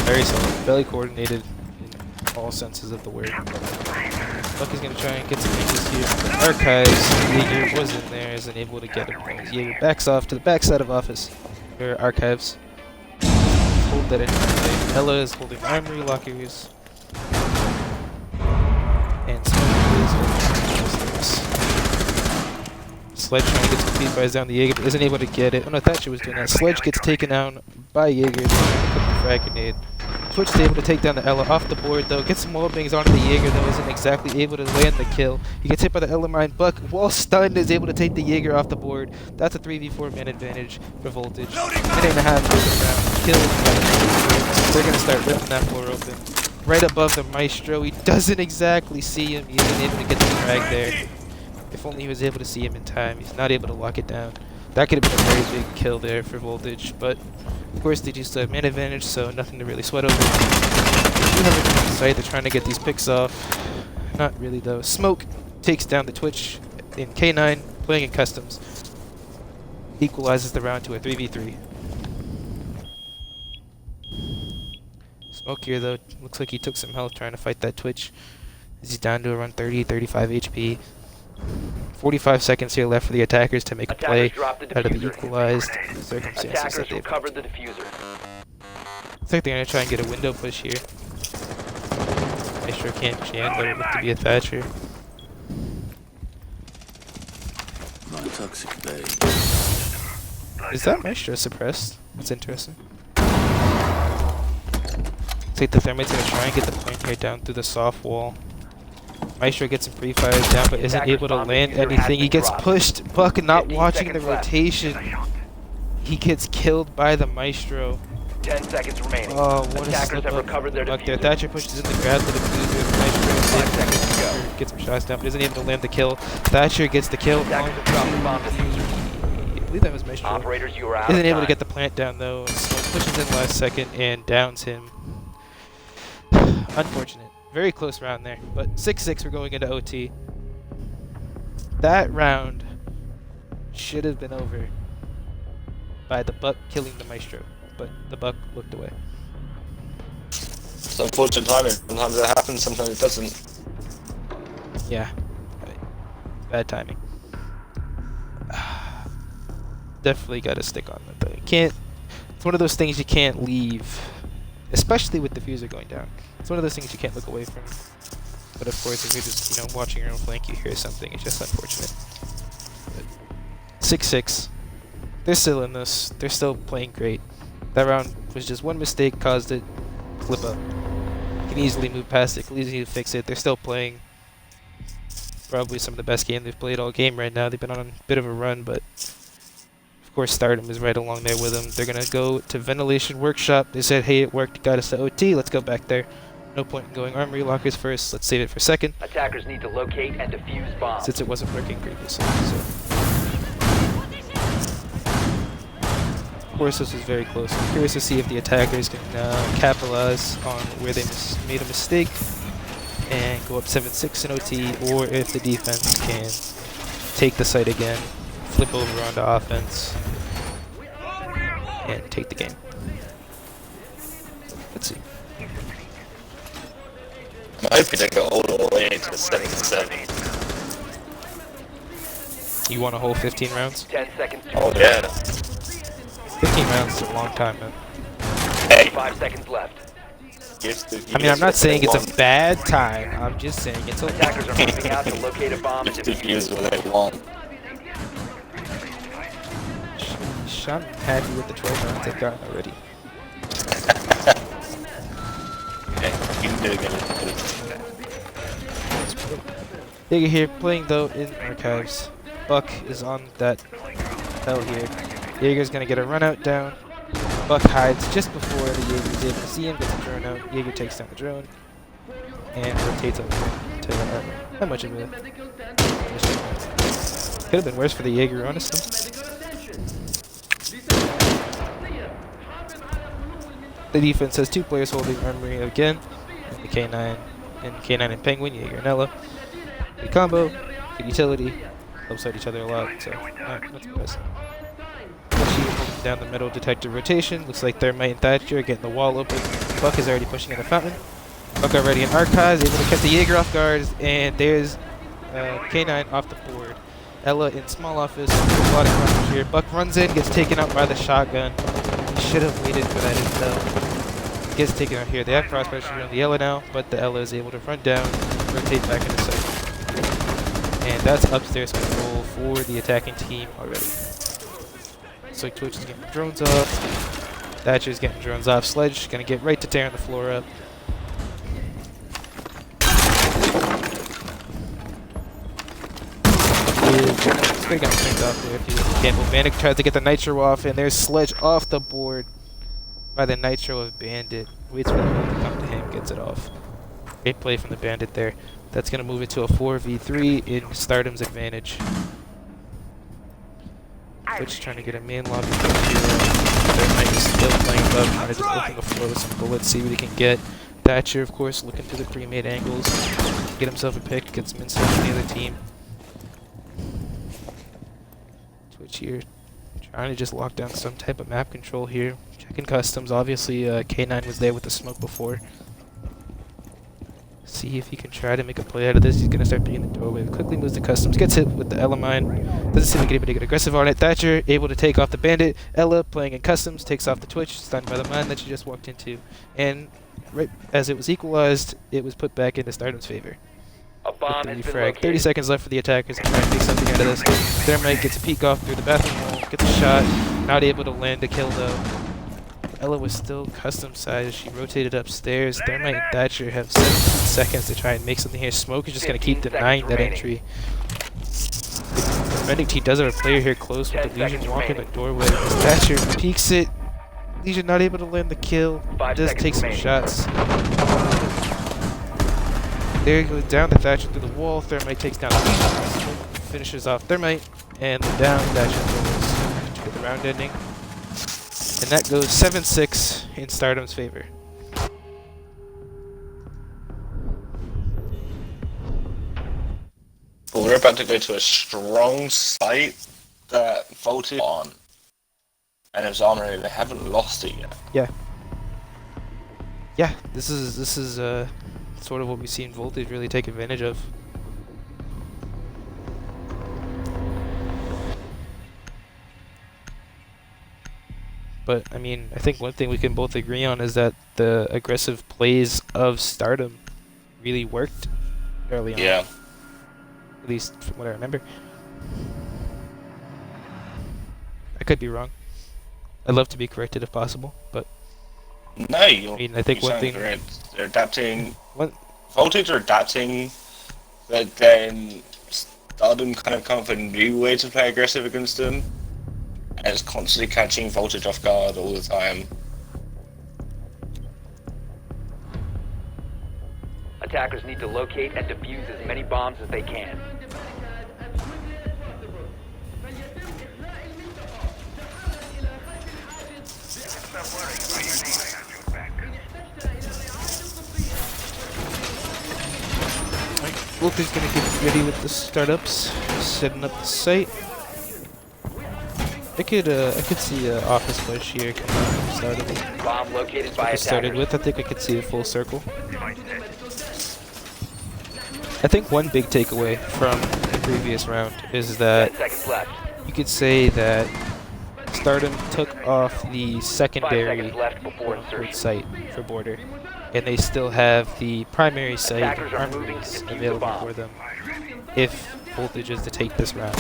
Very solid, very coordinated in all senses of the word. Buck is going to try and get some angles here. The Archives, Jaeger was in there, isn't able to get him. Jaeger backs off to the backside of office. Or Archives. Hold that in. Ella is holding Armory Lockers. And Smoke is holding this. Sledge trying to get some feed fires down the Jaeger, but isn't able to get it. Oh no, Thatcher was doing that. Sledge gets taken down by Jaeger. Frag grenade. Twitch is able to take down the Ella off the board though. Gets some wall bangs onto the Jaeger though. Isn't exactly able to land the kill. He gets hit by the Ella mine. Buck, while stunned, is able to take the Jaeger off the board. That's a 3v4 man advantage for Voltage. Minute and a half around. Killed. They're gonna start ripping that floor open. Right above the Maestro. He doesn't exactly see him. He isn't able to get the frag there. If only he was able to see him in time. He's not able to lock it down. That could have been a very big kill there for Voltage, but of course they do still have man advantage, so nothing to really sweat over. They do have a different site. They're trying to get these picks off. Not really though. Smoke takes down the Twitch in K9, playing in customs. Equalizes the round to a 3v3. Smoke here though, looks like he took some health trying to fight that Twitch. He's down to around 30, 35 HP. 45 seconds here left for the attackers to make a play out of the equalized circumstances that Attackers they've recovered the diffuser. Looks like they're going to try and get a window push here. Maestro can't jam, but it looked to be a Thatcher. My toxic bay. Is that Maestro suppressed? That's interesting. Looks like the Thermite's going to try and get the point here down through the soft wall. Maestro gets some pre-fires down, but isn't able to land anything. He gets pushed. Buck not watching the rotation. He gets killed by the Maestro. 10 seconds remaining. Oh, what a Attackers slip have up recovered their Buck there. diffuser. Thatcher pushes in the grab to the diffuser. Maestro 5 seconds to go. gets some shots down, but isn't able to land the kill. Thatcher gets the kill. Attackers have dropped the bomb diffuser. I believe that was Maestro. Operators, you are out Isn't of able to time. get the plant down though. Smoke pushes in last second and downs him. Unfortunate. Very close round there. But 6-6, we're going into OT. That round should have been over by the Buck killing the Maestro, but the Buck looked away. It's unfortunate timing. Sometimes it happens, sometimes it doesn't. Yeah. Bad timing. Definitely got to stick on that though. You can't. It's one of those things you can't leave, especially with the diffuser going down. It's one of those things you can't look away from. But of course, if you're just watching your own flank, you hear something. It's just unfortunate. 6-6. They're still in this. They're still playing great. That round was just one mistake caused it. Flip up. You can easily move past it. Can easily fix it. They're still playing. Probably some of the best game they've played all game right now. They've been on a bit of a run, but of course Stardom is right along there with them. They're gonna go to Ventilation Workshop. They said, hey, it worked, got us to OT, let's go back there. No point in going Armory Lockers first, let's save it for second, Attackers need to locate and defuse bombs. since it wasn't working previously. So course, this was very close. I'm curious to see if the attackers can capitalize on where they made a mistake and go up 7-6 in OT, or if the defense can take the site again, flip over onto offense, and take the game. Let's see. I'm hoping they go all the way to 7-7. You want a whole 15 rounds? 10 seconds to Oh yeah. 15 rounds is a long time, man. Hey, 5 seconds left. I mean, I'm not saying it's a bad time. I'm just saying it's a Attackers are moving out to locate a bomb and Just defuse use what they want. I'm happy with the 12 rounds they've gotten already. Yeah, you can do it again. Jaeger here, playing though in archives. Buck is on that hell here. Jaeger's gonna get a run out down. Buck hides just before the Jaeger's able to see him, gets a drone out. Jaeger takes down the drone and rotates over to not much of a could have been worse for the Jaeger, honestly. The defense has 2 players holding Armory again, and the K9 and Penguin, Jaeger and Ella. Good combo, good utility, helps out each other a lot, so not the best. Holding down the middle detector rotation, looks like Thermite and Thatcher getting the wall open. Buck is already pushing in the fountain. Buck already in archives, able to catch the Jaeger off guard, and there's K9 off the board. Ella in small office, a lot of crunch here. Buck runs in, gets taken out by the shotgun. Should have waited for that intel. Gets taken out here. They have cross pressure on the Ella now, but the Ella is able to run down, rotate back into sight. And that's upstairs control for the attacking team already. Looks like Twitch is getting the drones off. Thatcher's getting drones off. Sledge gonna get right to tearing the floor up. Gonna get picked off there if you will. Campbell Bandit tries to get the Nitro off, and there's Sledge off the board by the Nitro of Bandit. Waits for the ball to come to him, gets it off. Great play from the Bandit there. That's going to move it to a 4v3 in Stardom's advantage. Twitch trying to get a main lobby kill here. Thermite is still playing above, trying to just open the floor with some bullets, see what he can get. Thatcher, of course, looking through the pre-made angles. Get himself a pick, get some insight from the other team. Twitch here, trying to just lock down some type of map control here. Checking customs, obviously K9 was there with the smoke before. See if he can try to make a play out of this. He's going to start being in the doorway. Quickly moves to customs, gets hit with the Ella mine. Doesn't seem like anybody get aggressive on it. Thatcher able to take off the Bandit. Ella playing in customs, takes off the Twitch, stunned by the mine that she just walked into. And right as it was equalized, it was put back into Stardom's favor. A bomb has been Frag. 30 located. seconds left for the attackers to try and make something out of this. Thermite gets a peek off through the bathroom wall, gets a shot, not able to land a kill though. Ella was still custom sized. She rotated upstairs. Thermite and Thatcher have 17 seconds to try and make something here. Smoke is just going to keep denying that entry. The Medic team does have a player here close with the Legion walking the doorway. Thatcher peeks it. Legion not able to land the kill. 5 Does seconds take some remaining. shots. There he goes down to Thatcher through the wall. Thermite takes down the Legion. Smoke finishes off Thermite. And the down Thatcher goes to get the round ending. And that goes 7-6 in Stardom's favor. But we're about to go to a strong site that Voltage on. And his armory, they haven't lost it yet. Yeah. Yeah, this is sort of what we've seen Voltage really take advantage of. But, I mean, I think one thing we can both agree on is that the aggressive plays of Stardom really worked early on. Yeah. At least from what I remember. I could be wrong. I'd love to be corrected if possible, but No, you're, I mean, I think you one sound thing- correct. They're adapting. one, Voltage are adapting, but then Stardom kind of come up with a new way to play aggressive against them. And it's constantly catching Voltage off guard all the time. Attackers need to locate and defuse as many bombs as they can. Voltage gonna get ready with the startups, setting up the site. I could see a office push here coming out from Stardom. Bomb located What by they started attackers. with, I think I could see a full circle. Device set. I think one big takeaway from the previous round is 10 that seconds left. you could say that Stardom took off the 5 secondary seconds left before quote-unquote insertion. site for border, and they still have the primary site Attackers are moving to armories defuse the available bomb. for them if Voltage is to take this round.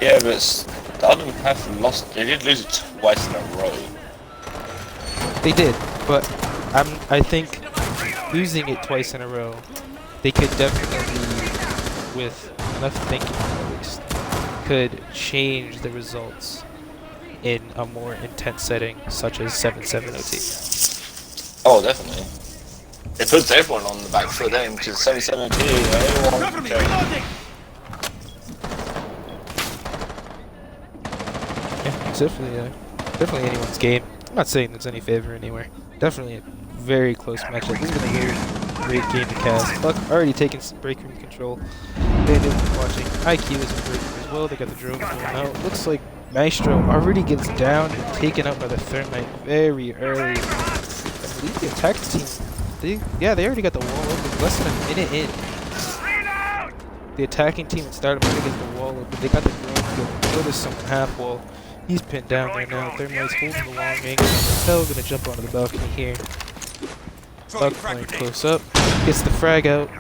Yeah, but Stardom have lost. They did lose it twice in a row. They did, but I think losing it twice in a row, they could definitely, with enough thinking at least, could change the results in a more intense setting, such as 7-7 OT. Oh, definitely. It puts everyone on the back foot then, because 77 T, everyone can Yeah, it's definitely anyone's game. I'm not saying there's any favor anywhere. Definitely a very close matchup. This is gonna be a great game to cast. Buck already taking break room control. Bandit watching. IQ is in break room as well. They got the drone going out. Looks like Maestro already gets down and taken out by the Thermite very early. I believe the attack team, they already got the wall open less than a minute in. The attacking team at Stardom already gets the wall open. They got the drone going. Notice someone half wall. He's pinned down there now. Thermite's holding the long angle. Hell gonna jump onto the balcony here. Buck playing close up. Gets the frag out. I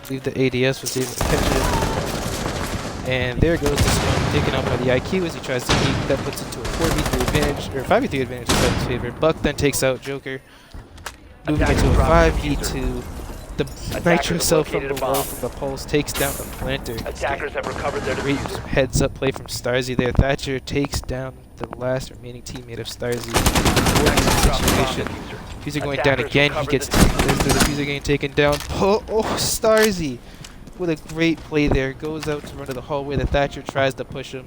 believe the ADS was able to catch it. And there goes the stone taken out by the IQ as he tries to keep. That puts it to a 4v3 advantage, or 5v3 advantage in Buck's favor. Buck then takes out Joker, moving it to a 5v2. The Nitro cell from below from the pulse takes down the planter. Attackers have recovered their Great diffuser. heads up play from Starzy there. Thatcher takes down the last remaining teammate of Starzy. Situation. Diffuser going down again. He gets the diffuser getting taken down. Oh, Starzy with a great play there. Goes out to run to the hallway. The Thatcher tries to push him.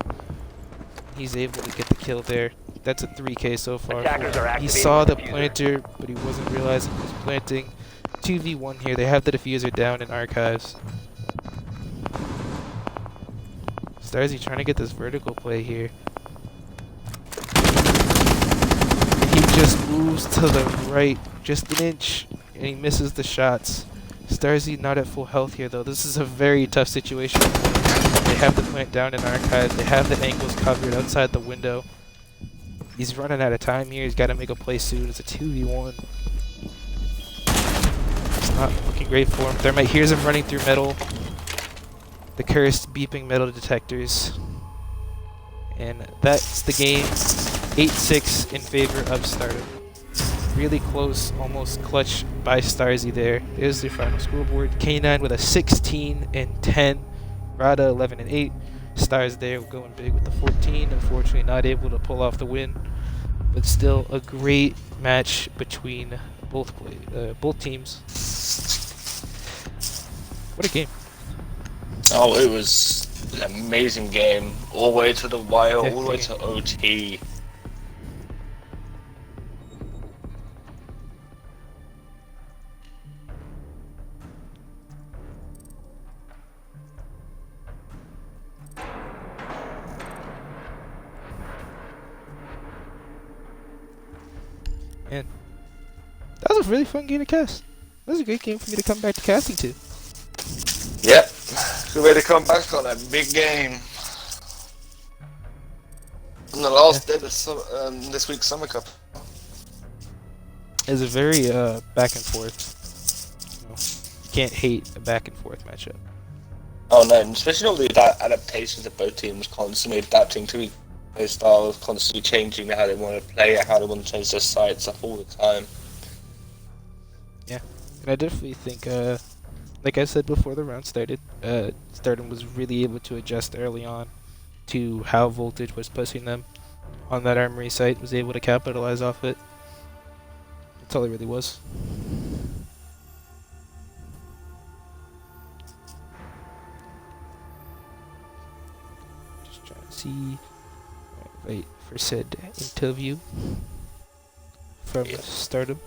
He's able to get the kill there. That's a 3K so far. Attackers are He activating saw the the diffuser. planter, but he wasn't realizing he was planting. 2v1 here. They have the diffuser down in archives. Starzy trying to get this vertical play here. And he just moves to the right, just an inch, and he misses the shots. Starzy not at full health here though. This is a very tough situation. They have the plant down in archives. They have the angles covered outside the window. He's running out of time here. He's got to make a play soon. It's a 2v1. Not looking great for him. Thermite hears him running through metal. The cursed beeping metal detectors. And that's the game. 8-6 in favor of Stardom. Really close, almost clutch by Starzy there. There's the final scoreboard. K9 with a 16 and 10. Rada 11 and 8. Stars there going big with the 14. Unfortunately not able to pull off the win. But still a great match between both teams. What a game. Oh, it was an amazing game. All the way to the wire, all the way to OT. And that was a really fun game to cast. That was a great game for me to come back to casting to. Yep. Good way to come back on that big game. On the last day of this week's Summer Cup. It was a very back and forth. You know, you can't hate a back and forth matchup. Oh no, and especially all the adaptations of both teams constantly adapting to their styles, constantly changing how they want to play, how they want to change their sights up all the time. Yeah, and I definitely think, like I said before the round started, Stardom was really able to adjust early on to how Voltage was pushing them on that armory site, was able to capitalize off it. That's all it really was. Just trying to see, wait for said interview from Stardom.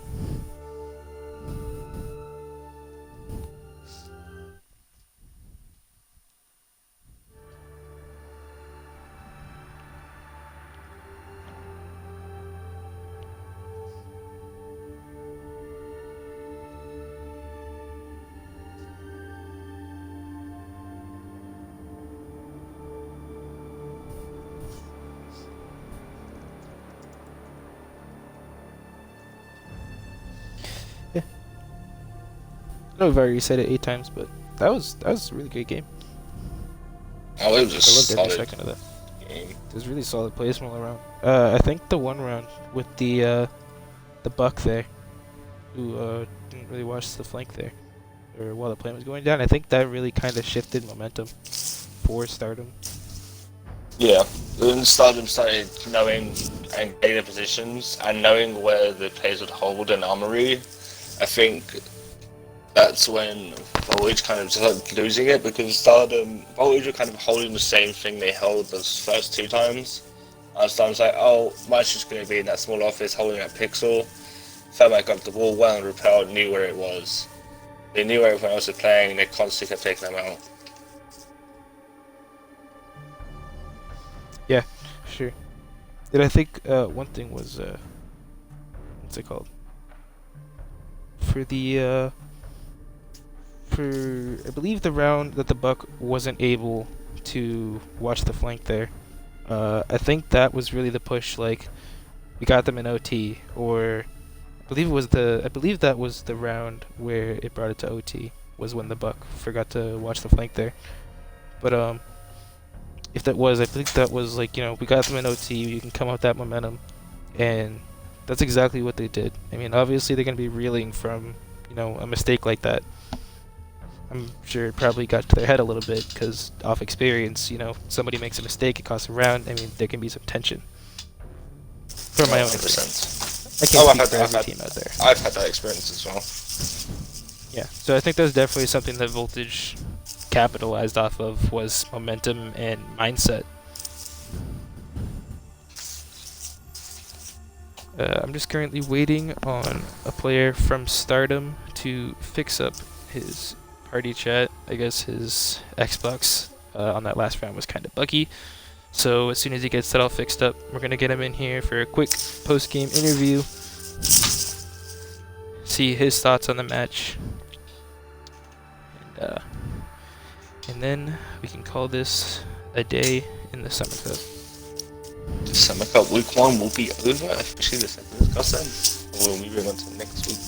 I know we've already said it 8 times, but that was a really good game. Oh, it was I just loved every solid second of that. game. It was really solid plays all around. I think the one round with the buck there, who didn't really watch the flank there, or while the plane was going down, I think that really kind of shifted momentum for Stardom. Yeah, when Stardom started knowing and getting the positions and knowing where the players would hold an armory, I think that's when Voltage kind of started losing it, because Voltage were kind of holding the same thing they held the first 2 times. And Stardom's like, oh, mine's just going to be in that small office holding that pixel. Felt like up the wall, well and repelled, knew where it was. They knew where everyone else was playing, and they constantly kept taking them out. Yeah, sure. And I think one thing was what's it called? For the for I believe the round that the buck wasn't able to watch the flank there. I think that was really the push. Like, we got them in OT, or I believe that was the round where it brought it to OT. Was when the buck forgot to watch the flank there. But if that was, I think that was like, we got them in OT. You can come up with that momentum, and that's exactly what they did. I mean, obviously they're gonna be reeling from a mistake like that. I'm sure it probably got to their head a little bit, because off experience, somebody makes a mistake, it costs a round. I mean, there can be some tension. From my own experience. I can't speak for every team out there. I've had that experience as well. Yeah, so I think that's definitely something that Voltage capitalized off of, was momentum and mindset. I'm just currently waiting on a player from Stardom to fix up his party chat. I guess his Xbox on that last round was kind of buggy. So as soon as he gets that all fixed up, we're going to get him in here for a quick post-game interview. See his thoughts on the match. And then we can call this a day in the Summer Cup. The Summer Cup week 1 will be over, especially the second discussion. We'll move on to next week.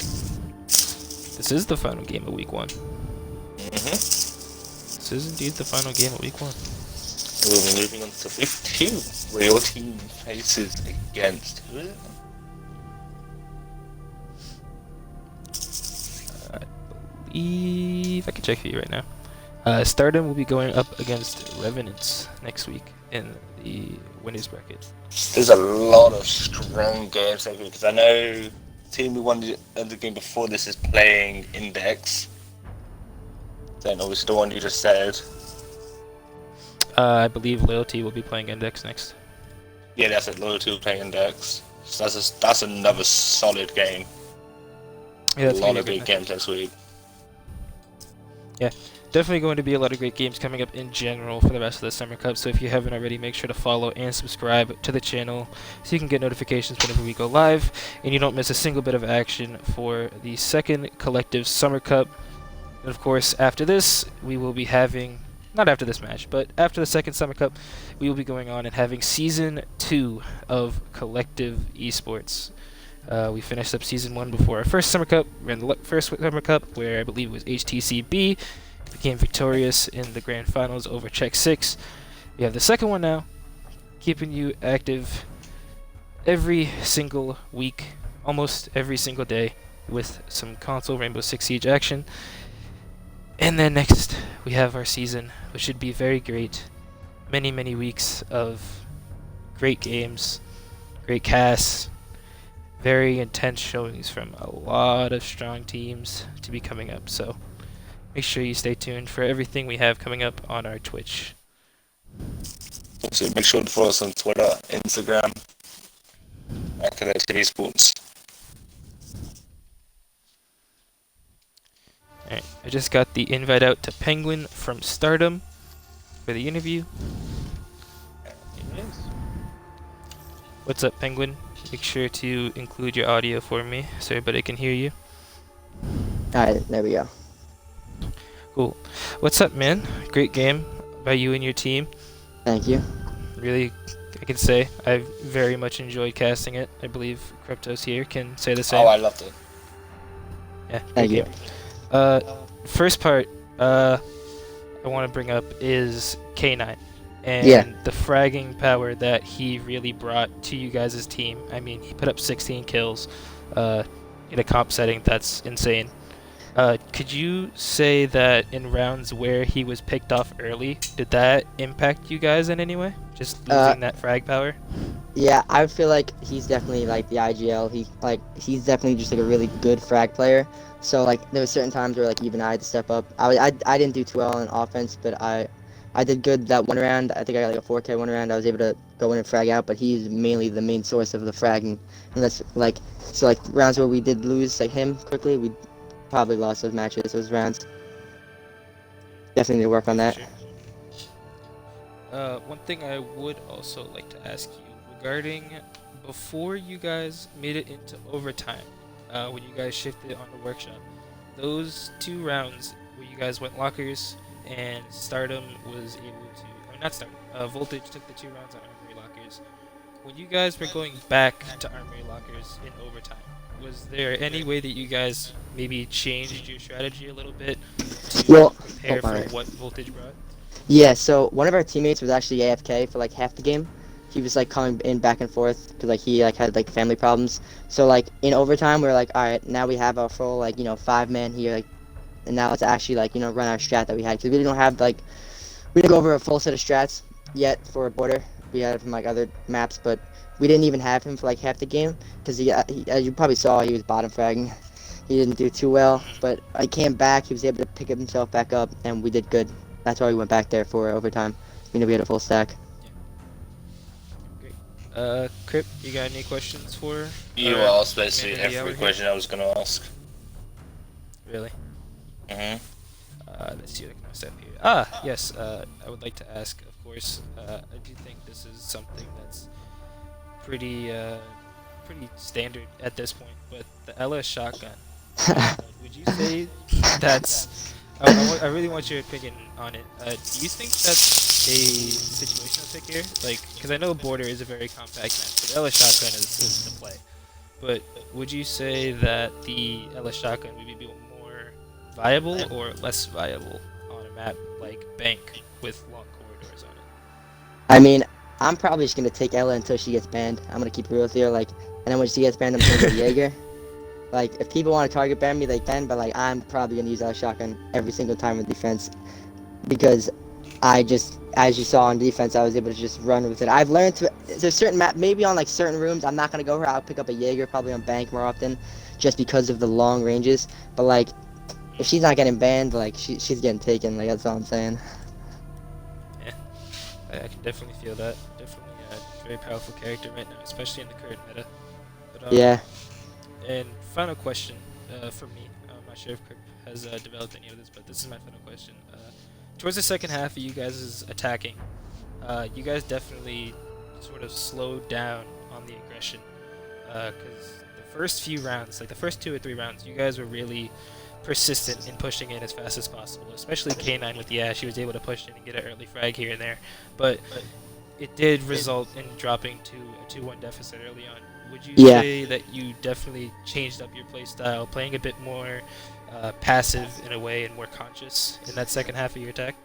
This is the final game of week 1. Mm-hmm. This is indeed the final game of week 1. We'll be moving on to week 2, where your team faces against who is it? I can check for you right now. Stardom will be going up against Revenants next week in the winners bracket. There's a lot of strong games next week, because I know the team who won the game before this is playing Index. Then obviously the one you just said. I believe Loyalty will be playing Index next. Yeah, that's it. Loyalty will play Index. So that's another solid game. Yeah, that's a lot of good games next week. Yeah, definitely going to be a lot of great games coming up in general for the rest of the Summer Cup. So if you haven't already, make sure to follow and subscribe to the channel so you can get notifications whenever we go live, and you don't miss a single bit of action for the second collective Summer Cup. And of course, after this, we will be having, not after this match, but after the second Summer Cup, we will be going on and having Season 2 of Collective Esports. We finished up Season 1 before our first Summer Cup. We ran the first Summer Cup, where I believe it was HTCB, became victorious in the Grand Finals over Check 6. We have the second one now, keeping you active every single week, almost every single day, with some console Rainbow Six Siege action. And then next, we have our season, which should be very great. Many, many weeks of great games, great casts, very intense showings from a lot of strong teams to be coming up. So make sure you stay tuned for everything we have coming up on our Twitch. So make sure to follow us on Twitter, Instagram, at Collective Esports. Alright, I just got the invite out to Penguin from Stardom for the interview. What's up, Penguin? Make sure to include your audio for me so everybody can hear you. Alright, there we go. Cool. What's up, man? Great game by you and your team. Thank you. Really, I can say I very much enjoyed casting it. I believe Cryptos here can say the same. Oh, I loved it. Yeah, Thank you. First part, I want to bring up is K9 Yeah. and the fragging power that he really brought to you guys' team. I mean, he put up 16 kills uh, in a comp setting. That's insane. Could you say that in rounds where he was picked off early, did that impact you guys in any way? Just Uh, losing that frag power? yeah, I would feel like he's definitely like the IGL. He's definitely just like a really good frag player. So like there were certain times where like even I had to step up. I didn't do too well on offense, but I did good that one round. I think I got like a 4K one round. I was able to go in and frag out, but he's mainly the main source of the fragging. And that's like so like rounds where we did lose like him quickly, we probably lost those matches, those rounds. Definitely need to work on Yeah, for that. sure. One thing I would also like to ask you regarding before you guys made it into overtime, when you guys shifted on the workshop, those 2 rounds where you guys went lockers and Stardom was able to, I mean, not Stardom, Voltage took the 2 rounds on Armory lockers. When you guys were going back to Armory lockers in overtime, was there any way that you guys maybe changed your strategy a little bit to Well, oh prepare my for bad. what Voltage brought? Yeah, so one of our teammates was actually AFK for like half the game. He was like coming in back and forth because like he like had like family problems. So like in overtime we are like, all right, now we have our full like 5-man here, like, and now let's actually like run our strat that we had because we didn't have like we didn't go over a full set of strats yet for a border. We had it from like other maps, but we didn't even have him for like half the game because he as you probably saw, he was bottom fragging. He didn't do too well, but I came back. He was able to pick himself back up, and we did good. That's why we went back there for overtime. We had a full stack. Great. Crip, you got any questions for You our asked basically man of the hour every here? question I was gonna ask. Really? Mhm. Let's see what I can mess up here. Ah, yes. I would like to ask, of course. I do think this is something that's pretty, pretty standard at this point. But the LS shotgun. Would you say that's? I really want your opinion on it. Do you think that's a situational pick here? Like, because I know border is a very compact map, so the LS shotgun is the play. But would you say that the LS shotgun would be more viable or less viable on a map like Bank with long corridors on it? I mean, I'm probably just gonna take Ella until she gets banned. I'm gonna keep it real with you, like, and then when she gets banned, I'm gonna go Jaeger. Like, if people want to target ban me, they can, but like, I'm probably gonna use that shotgun every single time with defense because I just, as you saw on defense, I was able to just run with it. I've learned to. There's certain map, maybe on like certain rooms, I'm not gonna go her. I'll pick up a Jaeger probably on Bank more often, just because of the long ranges. But like, if she's not getting banned, like she's getting taken. Like that's all I'm saying. Yeah, I can definitely feel that. Definitely a very powerful character right now, especially in the current meta. But Yeah. and final question for me. I'm not sure if Kirk has developed any of this, but this is my final question. Towards the second half of you guys' attacking, you guys definitely sort of slowed down on the aggression. Because the first few rounds, like the first 2 or 3 rounds, you guys were really persistent in pushing in as fast as possible. Especially K9 with the Ash, he was able to push in and get an early frag here and there. But it did result in dropping to a 2-1 deficit early on. Would you Yeah. say that you definitely changed up your playstyle, playing a bit more passive in a way and more conscious in that second half of your attack?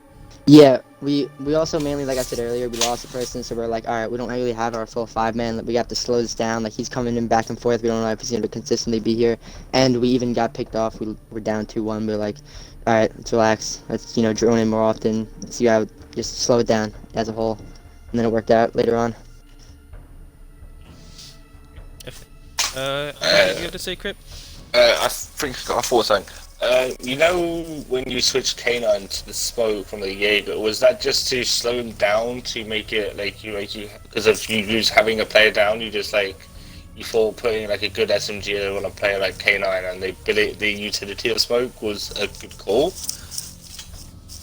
Yeah, we also mainly, like I said earlier, we lost a person, so we're like, all right, we don't really have our full 5-man. Like, we have to slow this down. Like, he's coming in back and forth. We don't know if he's going to consistently be here. And we even got picked off. We're down 2-1. We're like, all right, let's relax. Let's, drone in more often. Let's see how, just slow it down as a whole. And then it worked out later on. Anything you have to say, Crip? I think I thought something. When you switched K9 to the smoke from the Jaeger, was that just to slow him down to make it like you because of you just having a player down, you just like you thought putting like a good SMG on a player like K9 and the utility of smoke was a good call?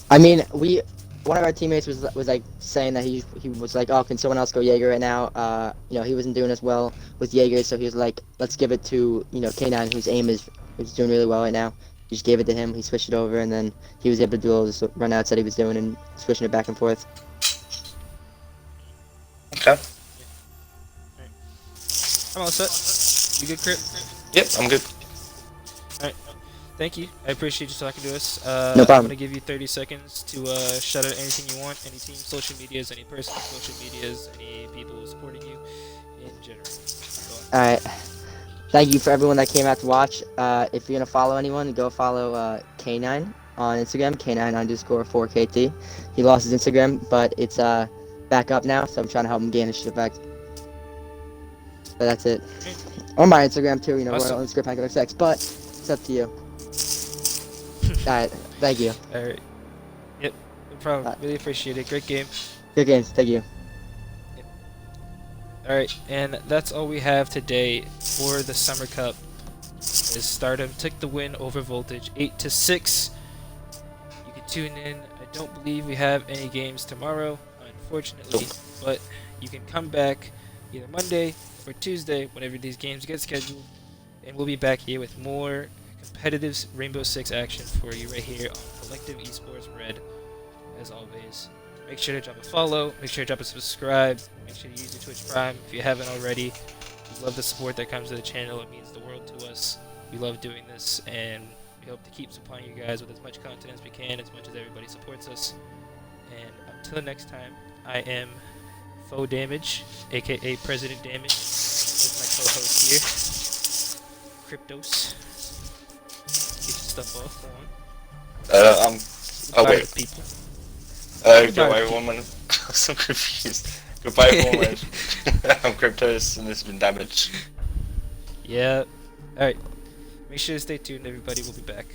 I mean, one of our teammates was like saying that he was like, oh, can someone else go Jaeger right now? He wasn't doing as well with Jaeger, so he was like, let's give it to K9, whose aim is doing really well right now. He just gave it to him. He switched it over, and then he was able to do all those runouts that he was doing and switching it back and forth. Okay. I'm all set. You good, Crip? Yep, I'm good. Alright. Thank you. I appreciate you talking to us. No I'm problem. gonna give you 30 seconds to shout out anything you want, any team social medias, any personal social medias, any people supporting you in general. Go on. All right. Thank you for everyone that came out to watch. If you're gonna follow anyone, go follow K9 on Instagram, K9_4KT. He lost his Instagram, but it's back up now, so I'm trying to help him gain his shit back. But that's it. Or my Instagram too, you know, Awesome. Royal_Pancake6, but it's up to you. Alright, thank you. Alright. Yep. No problem. Really appreciate it. Great game. Good games, thank you. Alright, and that's all we have today for the Summer Cup. As Stardom took the win over Voltage 8-6. You can tune in. I don't believe we have any games tomorrow, unfortunately, but you can come back either Monday or Tuesday whenever these games get scheduled, and we'll be back here with more competitive Rainbow Six action for you right here on Collective Esports Red, as always. Make sure to drop a follow, make sure to drop a subscribe, make sure to use your Twitch Prime if you haven't already. We love the support that comes to the channel, it means the world to us. We love doing this, and we hope to keep supplying you guys with as much content as we can, as much as everybody supports us. And until next time, I am Faux Damage, aka President Damage, with my co-host here, Cryptos. Get your stuff off, go on. Oh Bye, wait. people. Goodbye everyone. I'm so confused. Goodbye everyone. I'm Cryptos, and this has been Damage. Yeah. Alright. Make sure to stay tuned, everybody. We'll be back.